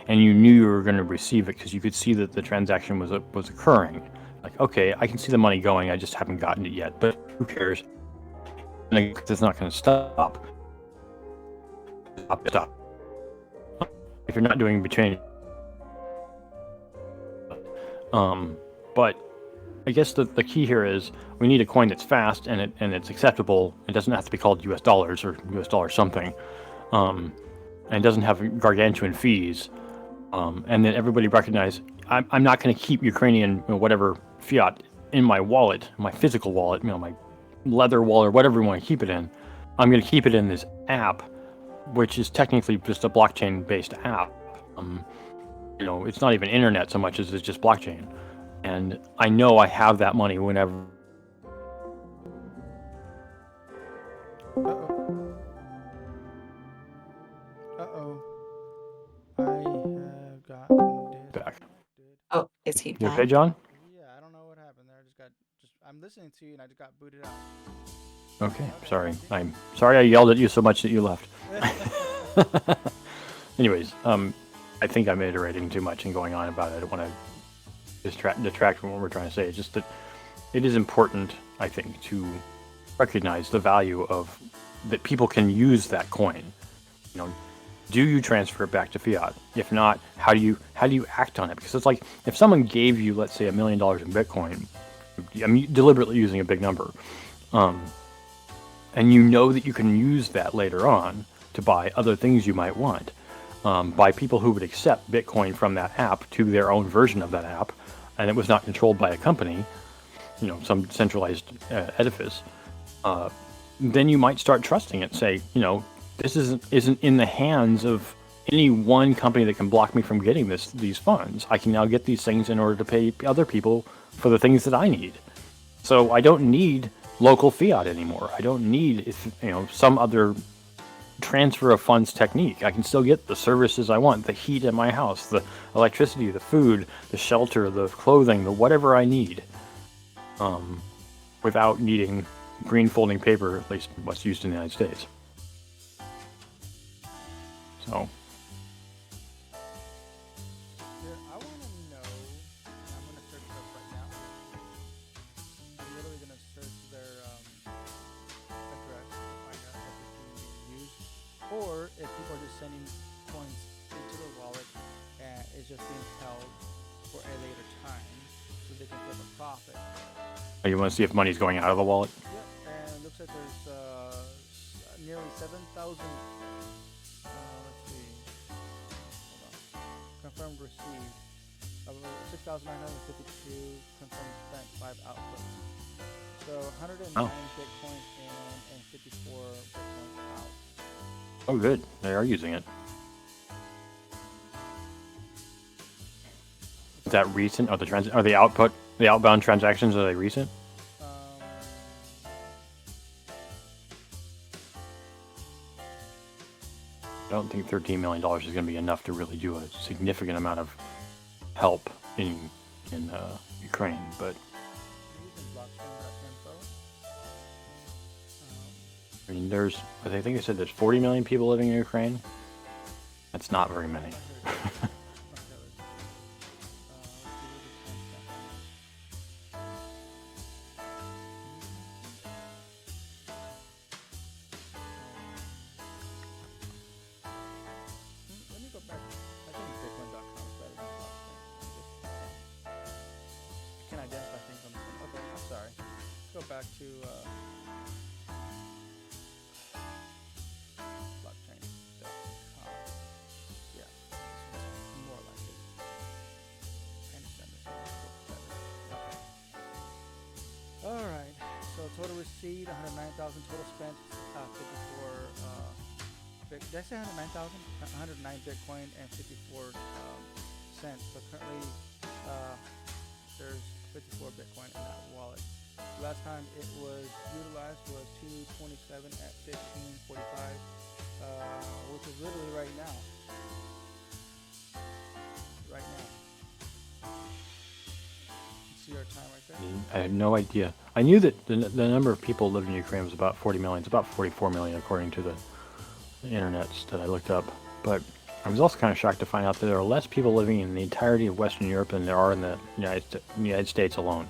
and you knew you were going to receive it because you could see that the transaction was occurring. Like, okay, I can see the money going, I just haven't gotten it yet, but who cares? It's not going to stop. Stop. If you're not doing between. But I guess the key here is we need a coin that's fast and it's acceptable. It doesn't have to be called US dollars or US dollar something. And it doesn't have gargantuan fees. And then everybody recognize I'm not going to keep Ukrainian whatever fiat in my wallet, my physical wallet, my leather wallet, or whatever you want to keep it in. I'm going to keep it in this app, which is technically just a blockchain-based app. It's not even internet so much as it's just blockchain. And I know I have that money whenever. Uh-oh. I have gotten back. Oh, is he You back? okay, John? Yeah, I don't know what happened there. I'm listening to you and I just got booted out. Okay, sorry. I'm sorry I yelled at you so much that you left. Anyways, I think I'm iterating too much and going on about it. I don't want to detract from what we're trying to say. It's just that it is important, I think, to recognize the value of that people can use that coin. Do you transfer it back to fiat? If not, how do you act on it? Because it's like if someone gave you, let's say, $1 million in Bitcoin, I'm deliberately using a big number, and you know that you can use that later on to buy other things you might want, by people who would accept Bitcoin from that app to their own version of that app, and it was not controlled by a company, some centralized edifice, then you might start trusting it. Say, this isn't in the hands of any one company that can block me from getting these funds. I can now get these things in order to pay other people for the things that I need. So I don't need local fiat anymore. I don't need some other transfer of funds technique. I can still get the services I want, the heat at my house, the electricity, the food, the shelter, the clothing, the whatever I need, without needing green folding paper, at least what's used in the United States. So. I want to know, and I'm going to search it up right now. I'm literally going to search their address to find out if it's being used, or if people are just sending coins into their wallet and it's just being held for a later time. So they can flip a profit. Oh, you want to see if money's going out of the wallet? Yep, and it looks like there's nearly 7,000. Let's see. Hold on. Confirmed received. 6,952 confirmed spent, 5 outputs. So 109 Bitcoin in and 54 Bitcoin out. Oh, good. They are using it. Is that recent? Are the outbound transactions, are they recent? I don't think $13 million is going to be enough to really do a significant amount of help in Ukraine, but I mean, I think they said there's 40 million people living in Ukraine. That's not very many. Let me go back. I think Bitcoin.com is better than blockchain. I can identify things on the screen. Okay, I'm sorry. Let's go back to blockchain.com. Yeah, this one's more like it. I understand this one better. Okay. All right. So total received 109,000. Total spent 54. Did I say 109,000? 109 Bitcoin and 54 cents. So currently, there's 54 Bitcoin in that wallet. Last time it was utilized was 227 at 15.45, which is literally right now. Right now. You see our time right there? I had no idea. I knew that the number of people living in Ukraine was about 40 million. It's about 44 million according to the internets that I looked up. But I was also kind of shocked to find out that there are less people living in the entirety of Western Europe than there are in the United States alone.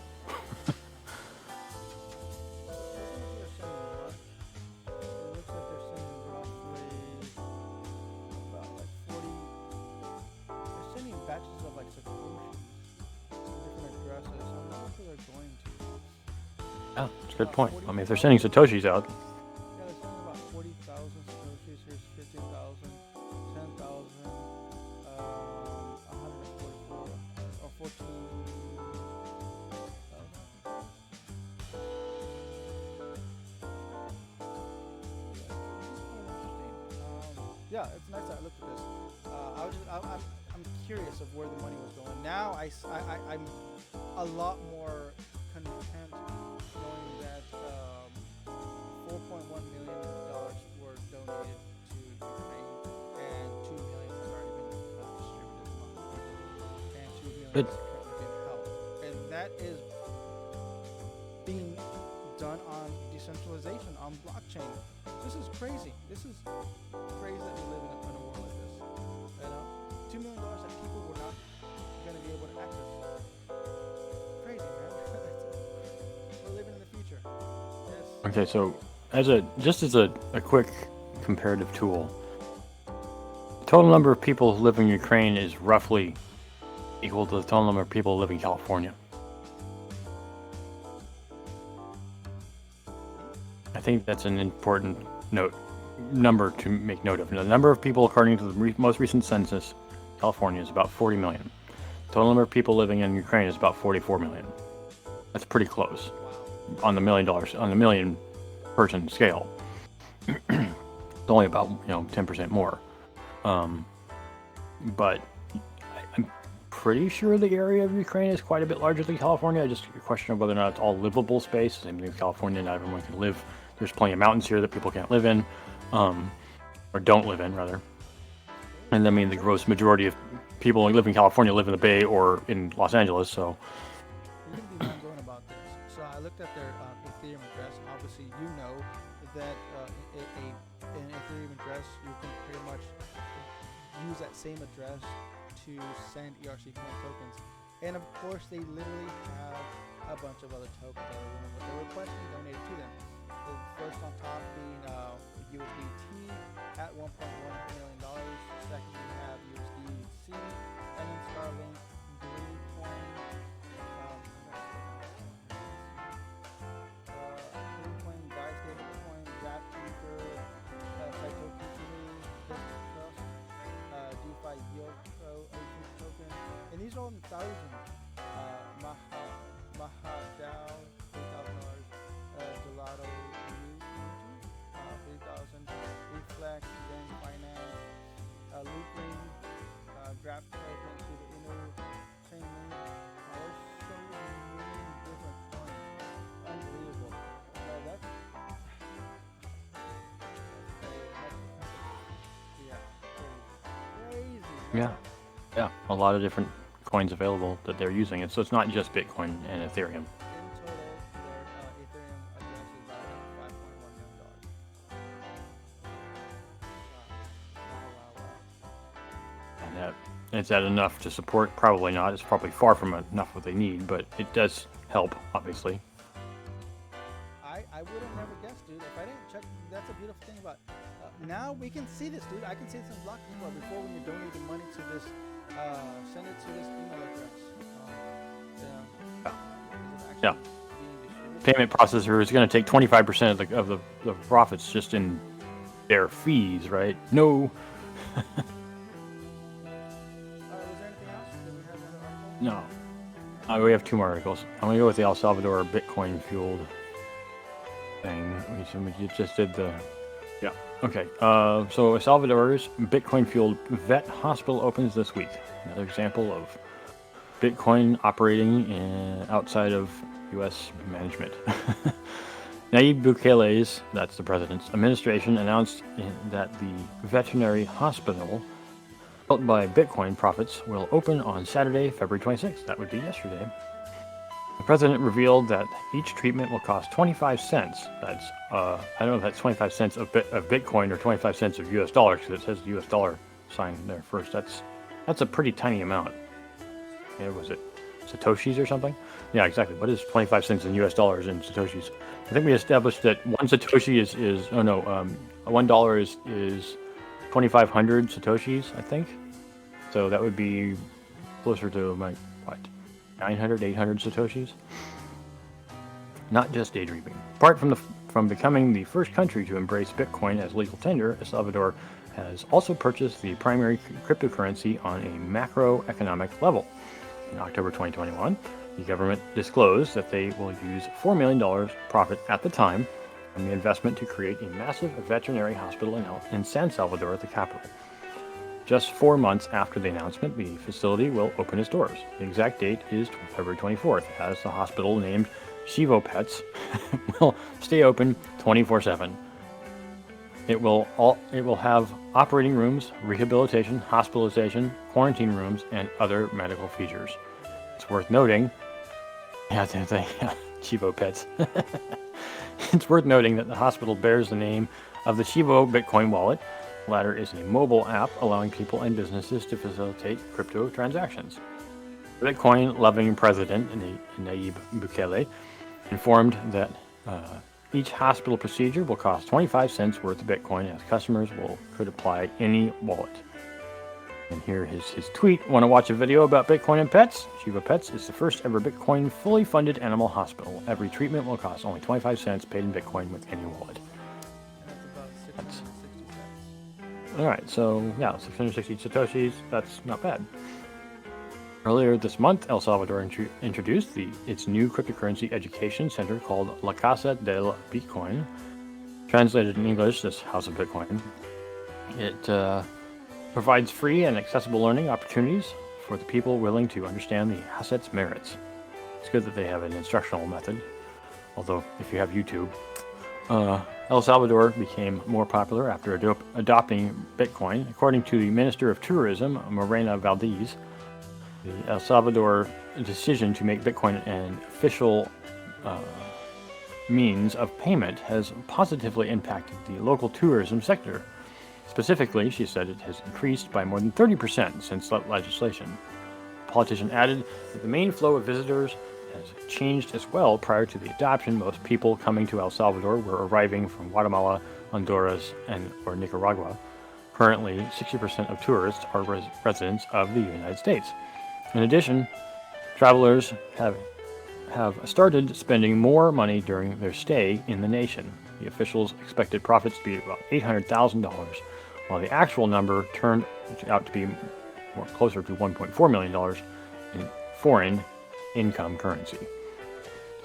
Yeah, that's a good point. I mean, if they're sending Satoshis out. Yeah, they're sending about 40,000 Satoshis. Here's 15,000, 10,000, 144, or 14,000. Yeah, it's nice that I looked at this. I'm curious of where the money was going. Now I'm a lot more content knowing that $4.1 million were donated to Ukraine and 2 million has already been distributed among people, and 2 million has currently been held. And that is being done on decentralization, on blockchain. This is crazy. This is crazy that we live in a world like this. You know, $2 million that people were not going to be able to access. Crazy, man. We're living in the future. Yes. Okay, so as a quick comparative tool, the total number of people who live in Ukraine is roughly equal to the total number of people who live in California. I think that's an important number to make note of. Now, the number of people, according to the most recent census, California is about 40 million. The total number of people living in Ukraine is about 44 million. That's pretty close on the million person scale. It's only about 10% more. But I'm pretty sure the area of Ukraine is quite a bit larger than California. Just a question of whether or not it's all livable space. Same thing with California, not everyone can live. There's plenty of mountains here that people can't live in, or don't live in, rather. And I mean, the gross majority of people who live in California live in the Bay or in Los Angeles, so. You can be mind-blown about this. So I looked at their Ethereum address. Obviously, you know that an Ethereum address, you can pretty much use that same address to send ERC20 tokens. And of course, they literally have a bunch of other tokens that are what they're requesting donated to them. The first on top being USDT at $1.1 million. Second, we have USDC, and then Starlink, Dogecoin, he's holding thousands. Mahadao, $3,000. Gelato, $3,000. Reflex, Zen Finance, Lucring, Graph Intelligence, to the inner chain. There's so many different coins. Unbelievable. That's yeah, crazy. Yeah. Yeah, a lot of different coins available that they're using it. So it's not just Bitcoin and Ethereum. In total, their Ethereum address is valued at $5.1 million. Wow. And is that enough to support? Probably not. It's probably far from enough what they need, but it does help, obviously. I would have never guessed, dude. If I didn't check, that's a beautiful thing about now we can see this, dude. I can see some block email before when you donate the money to this. Send it to this email address. Yeah. Payment processor is going to take 25% of the profits just in their fees, right? No. Was there anything else? Did we have another article? No. We have 2 more articles. I'm going to go with the El Salvador Bitcoin fueled thing. We just did the... Yeah. Okay. So El Salvador's Bitcoin fueled vet hospital opens this week. Another example of Bitcoin operating outside of U.S. management. Nayib Bukele's, that's the president's, administration announced that the veterinary hospital built by Bitcoin profits will open on Saturday, February 26th. That would be yesterday. The president revealed that each treatment will cost 25 cents. That's, I don't know if that's 25 cents of Bitcoin or 25 cents of US dollars, because it says the US dollar sign there first. That's a pretty tiny amount. Yeah, was it Satoshis or something? Yeah, exactly. What is 25 cents in US dollars in Satoshis? I think we established that one Satoshi is $1 is 2,500 Satoshis, I think. So that would be closer to what? 900, 800 Satoshis? Not just daydreaming. Apart from becoming the first country to embrace Bitcoin as legal tender, El Salvador has also purchased the primary cryptocurrency on a macroeconomic level. In October 2021, the government disclosed that they will use $4 million profit at the time from the investment to create a massive veterinary hospital in San Salvador, the capital. Just 4 months after the announcement, the facility will open its doors. The exact date is February 24th, as the hospital, named Shivo Pets, will stay open 24/7. It will have operating rooms, rehabilitation, hospitalization, quarantine rooms, and other medical features. It's worth noting, Shivo Pets. It's worth noting that the hospital bears the name of the Shivo Bitcoin wallet. The latter is a mobile app allowing people and businesses to facilitate crypto transactions. The Bitcoin-loving president, Nayib Bukele, informed that each hospital procedure will cost 25 cents worth of Bitcoin, as customers could apply any wallet. And here is his tweet. Want to watch a video about Bitcoin and pets? Shiva Pets is the first ever Bitcoin fully funded animal hospital. Every treatment will cost only 25 cents paid in Bitcoin with any wallet. That's about 660 cents. Alright, so yeah, 660 Satoshis, that's not bad. Earlier this month, El Salvador introduced its new cryptocurrency education center called La Casa del Bitcoin. Translated in English, this House of Bitcoin. It provides free and accessible learning opportunities for the people willing to understand the asset's merits. It's good that they have an instructional method, although if you have YouTube. El Salvador became more popular after adopting Bitcoin. According to the Minister of Tourism, Morena Valdez, the El Salvador decision to make Bitcoin an official means of payment has positively impacted the local tourism sector. Specifically, she said it has increased by more than 30% since that legislation. The politician added that the main flow of visitors has changed as well. Prior to the adoption, most people coming to El Salvador were arriving from Guatemala, Honduras, or Nicaragua. Currently, 60% of tourists are residents of the United States. In addition, travelers have started spending more money during their stay in the nation. The officials expected profits to be about $800,000, while the actual number turned out to be closer to $1.4 million foreign income currency.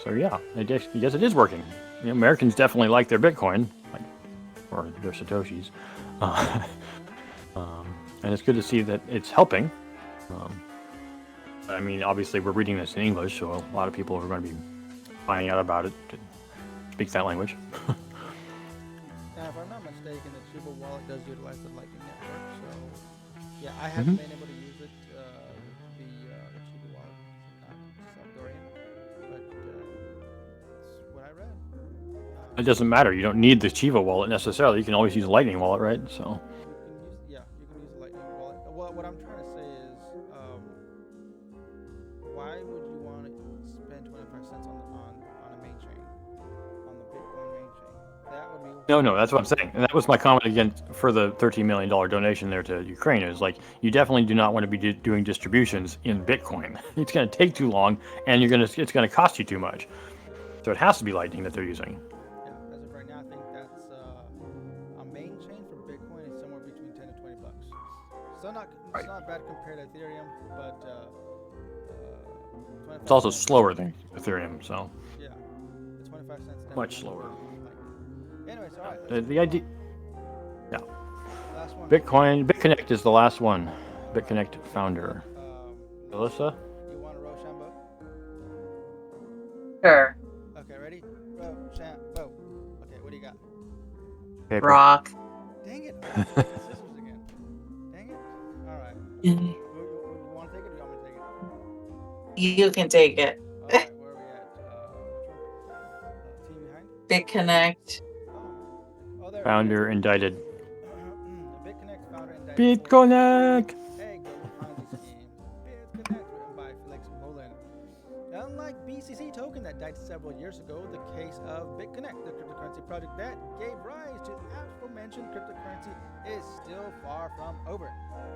So yeah, I guess it is working. Americans definitely like their Bitcoin, or their Satoshis, and it's good to see that it's helping. I mean, obviously we're reading this in English, so a lot of people are going to be finding out about it to speak that language. Now, if I'm not mistaken, the Shiba wallet does utilize the Lightning Network, so yeah, I haven't been able to use it, the Shiba wallet, not Salvadorian, but it's what I read. It doesn't matter. You don't need the Chiva wallet necessarily. You can always use a Lightning wallet, right? So. You can use the Lightning wallet. What I'm trying to say is, why would you want to spend 25 cents on a main chain, on the Bitcoin main chain? That would be No, that's what I'm saying. And that was my comment again for the $13 million donation there to Ukraine. Is like, you definitely do not want to be doing distributions in Bitcoin. It's going to take too long, and it's going to cost you too much. So it has to be Lightning that they're using. Yeah, as of right now, I think that's a main chain for Bitcoin is somewhere between 10 to 20 bucks. Still not, it's not bad compared to Ethereum, but it's also slower than Ethereum, so. Yeah, the 25 cents. Much slower. Anyways, all right. The idea. Yeah. Last one. Bitconnect is the last one. Bitconnect founder. Alyssa? You want to Rochambeau? Sure. Okay, ready? Rochambeau. Okay, what do you got? Paper. Rock. Dang it. Scissors again. Dang it. All right. You want to take it or you want me to take it? You can take it. All right, where are we at? Team behind? Bitconnect. Oh, there Founder indicted. Bitconnect founder indicted. Bitconnect! Hey, global Ponzi scheme. Bitconnect, written by Felix Mullen. Unlike BCC token that died several years ago, the case of Bitconnect, the cryptocurrency project that gave rise to the aforementioned cryptocurrency, is still far from over.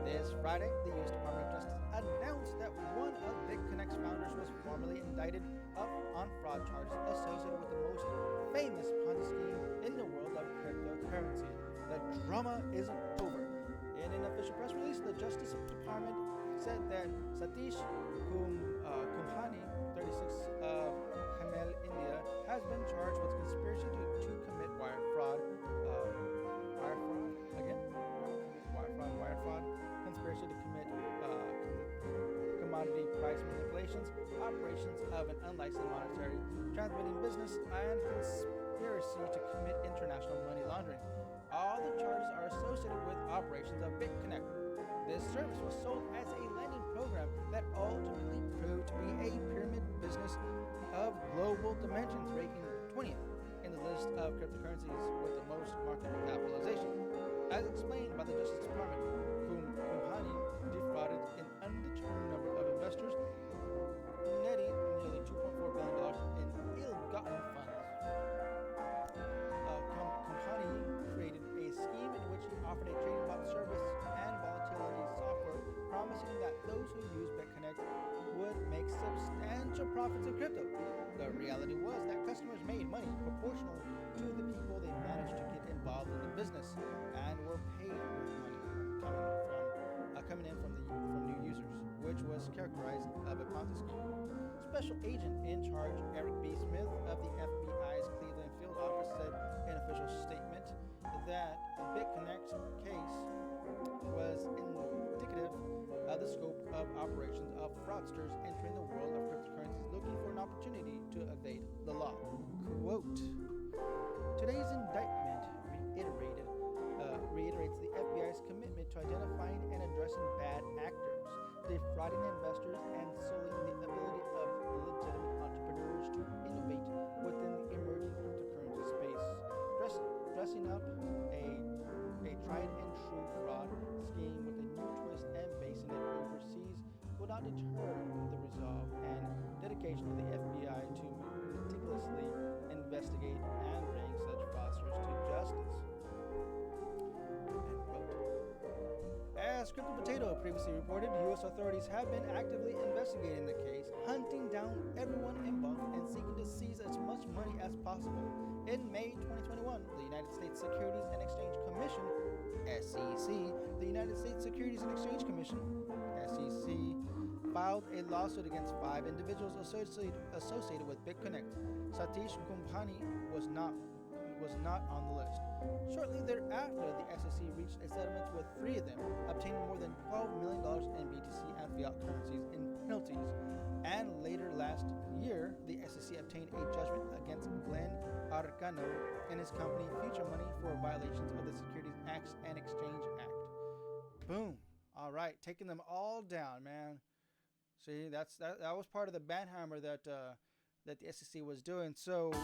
This Friday, the U.S. Department of Justice announced that one of Bitconnect's founders was formally indicted on fraud charges associated with the most famous Ponzi scheme in the world of cryptocurrency. The drama isn't over. In an official press release, the Justice Department said that Satish Kumhani, 36, of Hamel, India, has been charged with conspiracy to commit wire fraud, conspiracy to commit commodity price manipulations, operations of an unlicensed monetary transmitting business, and conspiracy to commit international money laundering. All the charges are associated with operations of Bitconnect. This service was sold as a lending program that ultimately proved to be a pyramid business of global dimensions, ranking 20th in the list of cryptocurrencies with the most market capitalization. As explained by the Justice Department, Kumhani defrauded an undetermined number of investors, netting nearly $2.4 billion in ill-gotten funds. Kumhani created a scheme in which he offered a trading bot service and volatility software, promising that those who use Bitconnect would make substantial profits in crypto. The reality was that customers made money proportional to the people they managed to get involved in the business and were paid with money coming in from new users, which was characterized of a Ponzi scheme. Special Agent in Charge Eric B. Smith of the FBI's Cleveland Field Office said in an official statement that the Bitconnect case was indicative of the scope of operations of fraudsters entering the world of cryptocurrencies looking for an opportunity to evade the law. Quote, today's indictment reiterates the FBI's commitment to identifying and addressing bad actors, defrauding investors, and sullying the ability of legitimate entrepreneurs to innovate within the emerging cryptocurrency space. Dressing up a tried and true fraud scheme with a new twist and basing it overseas will not deter the resolve and dedication of the FBI to meticulously investigate and bring such fraudsters to justice. As Crypto Potato previously reported, U.S. authorities have been actively investigating the case, hunting down everyone involved and seeking to seize as much money as possible. In May 2021, the United States Securities and Exchange Commission, SEC, the United States Securities and Exchange Commission, SEC, filed a lawsuit against 5 individuals associated with Bitconnect. Satish Kumbhani was not on the list. Shortly thereafter, the SEC reached a settlement with 3 of them, obtaining more than $12 million in BTC and fiat currencies in penalties. And later last year, the SEC obtained a judgment against Glenn Arcano and his company Future Money for violations of the Securities Acts and Exchange Act. Boom. All right, taking them all down, man. See, that was part of the banhammer that the SEC was doing. So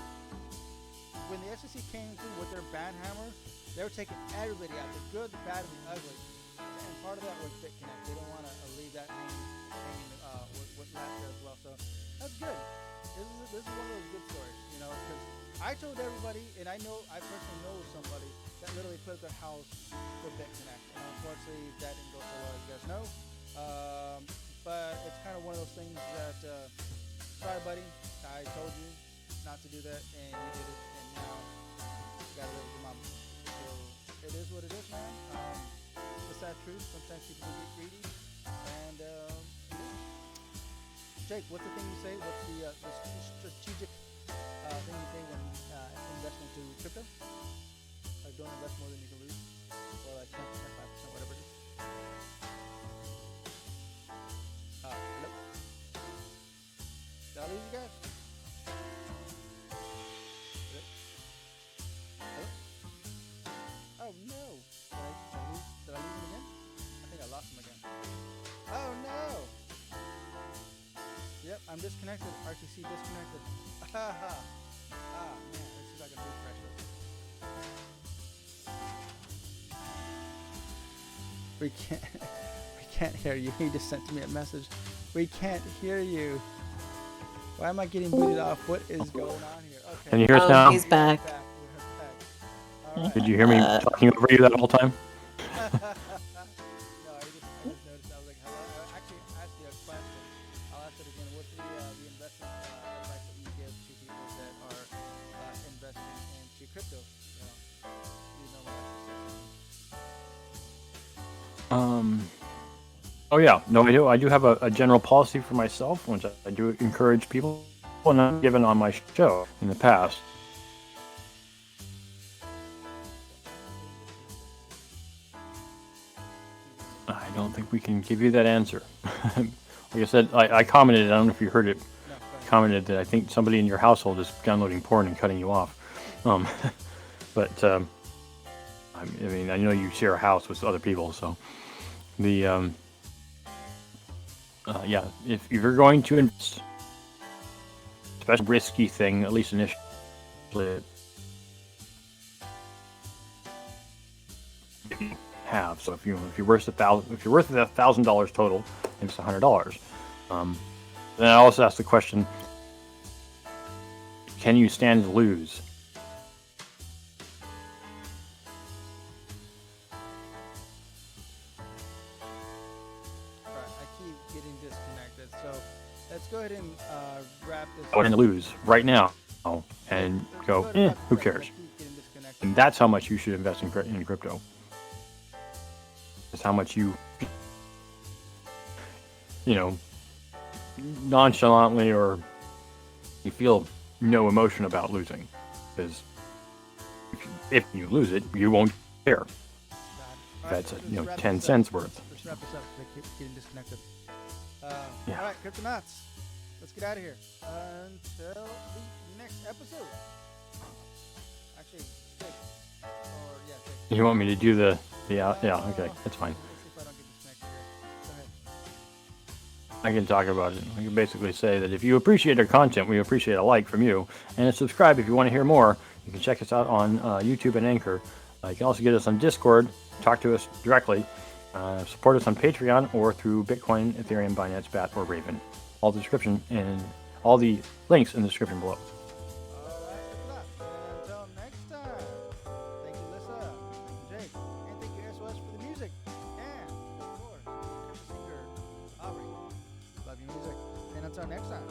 when the SEC came through with their banhammer, they were taking everybody out, the good, the bad, and the ugly. And part of that was Bitconnect. They don't want to leave that hanging with laughter as well. So that's good. This is one of those good stories, because I told everybody, and I personally know somebody that literally put up their house for Bitconnect. And unfortunately, that didn't go so well, as you guys know. But it's kind of one of those things that, sorry, buddy, I told you not to do that, and you did it, and now you gotta live with your mama. So it is what it is, man. It's the sad truth. Sometimes people get greedy. And Jake, what's the thing you say? What's the strategic thing you say when investing into crypto? Like, don't invest more than you can lose, or like 10%, 5%, whatever it is. Hello? Did I lose you guys? Hello? Oh no! Did I lose him again? I think I lost him again. Oh no! Yep, I'm disconnected. RTC disconnected. Man, let's see if I can refresh this. We can't hear you. He just sent me a message. We can't hear you. Why am I getting booted off? What is going on here? Okay. Can you hear us now? He's back. All right. Did you hear me talking over you that whole time? No, I just noticed. I was like, hello. I actually asked you a question. I'll ask it again. What's the investment advice that you give to people that are investing into crypto? Oh yeah, no, I do. I do have a general policy for myself, which I do encourage people, and I've given on my show in the past. I don't think we can give you that answer. Like I said, I commented. I don't know if you heard it. Commented that I think somebody in your household is downloading porn and cutting you off. But I mean, I know you share a house with other people, so the yeah, if you're going to invest, especially risky thing, at least initially, if you have. So if you're worth $1,000 total, and it's $100. Then I also ask the question: can you stand to lose? Let's go ahead and wrap this up. Going to lose right now and go, who cares? And that's how much you should invest in crypto. It's how much you nonchalantly, or you feel no emotion about losing. Because if you lose it, you won't care. That's 10 cents worth. Let's wrap this up. They keep getting disconnected. Yeah. All right, Cryptonauts, let's get out of here until the next episode. Actually, Jake. Jake. You want me to do the yeah, okay, that's fine. Let's see if I don't get disconnected here. Go ahead. I can talk about it. I can basically say that if you appreciate our content, we appreciate a like from you, and a subscribe if you want to hear more. You can check us out on YouTube and Anchor. You can also get us on Discord, talk to us directly. Support us on Patreon or through Bitcoin, Ethereum, Binance, BAT, or Raven. All the description and all the links in the description below. Alright, until next time. Thank you, Lissa. Thank you, Jake. And thank you, SOS, for the music. And, of course, singer, Aubrey. Love your music. And until next time.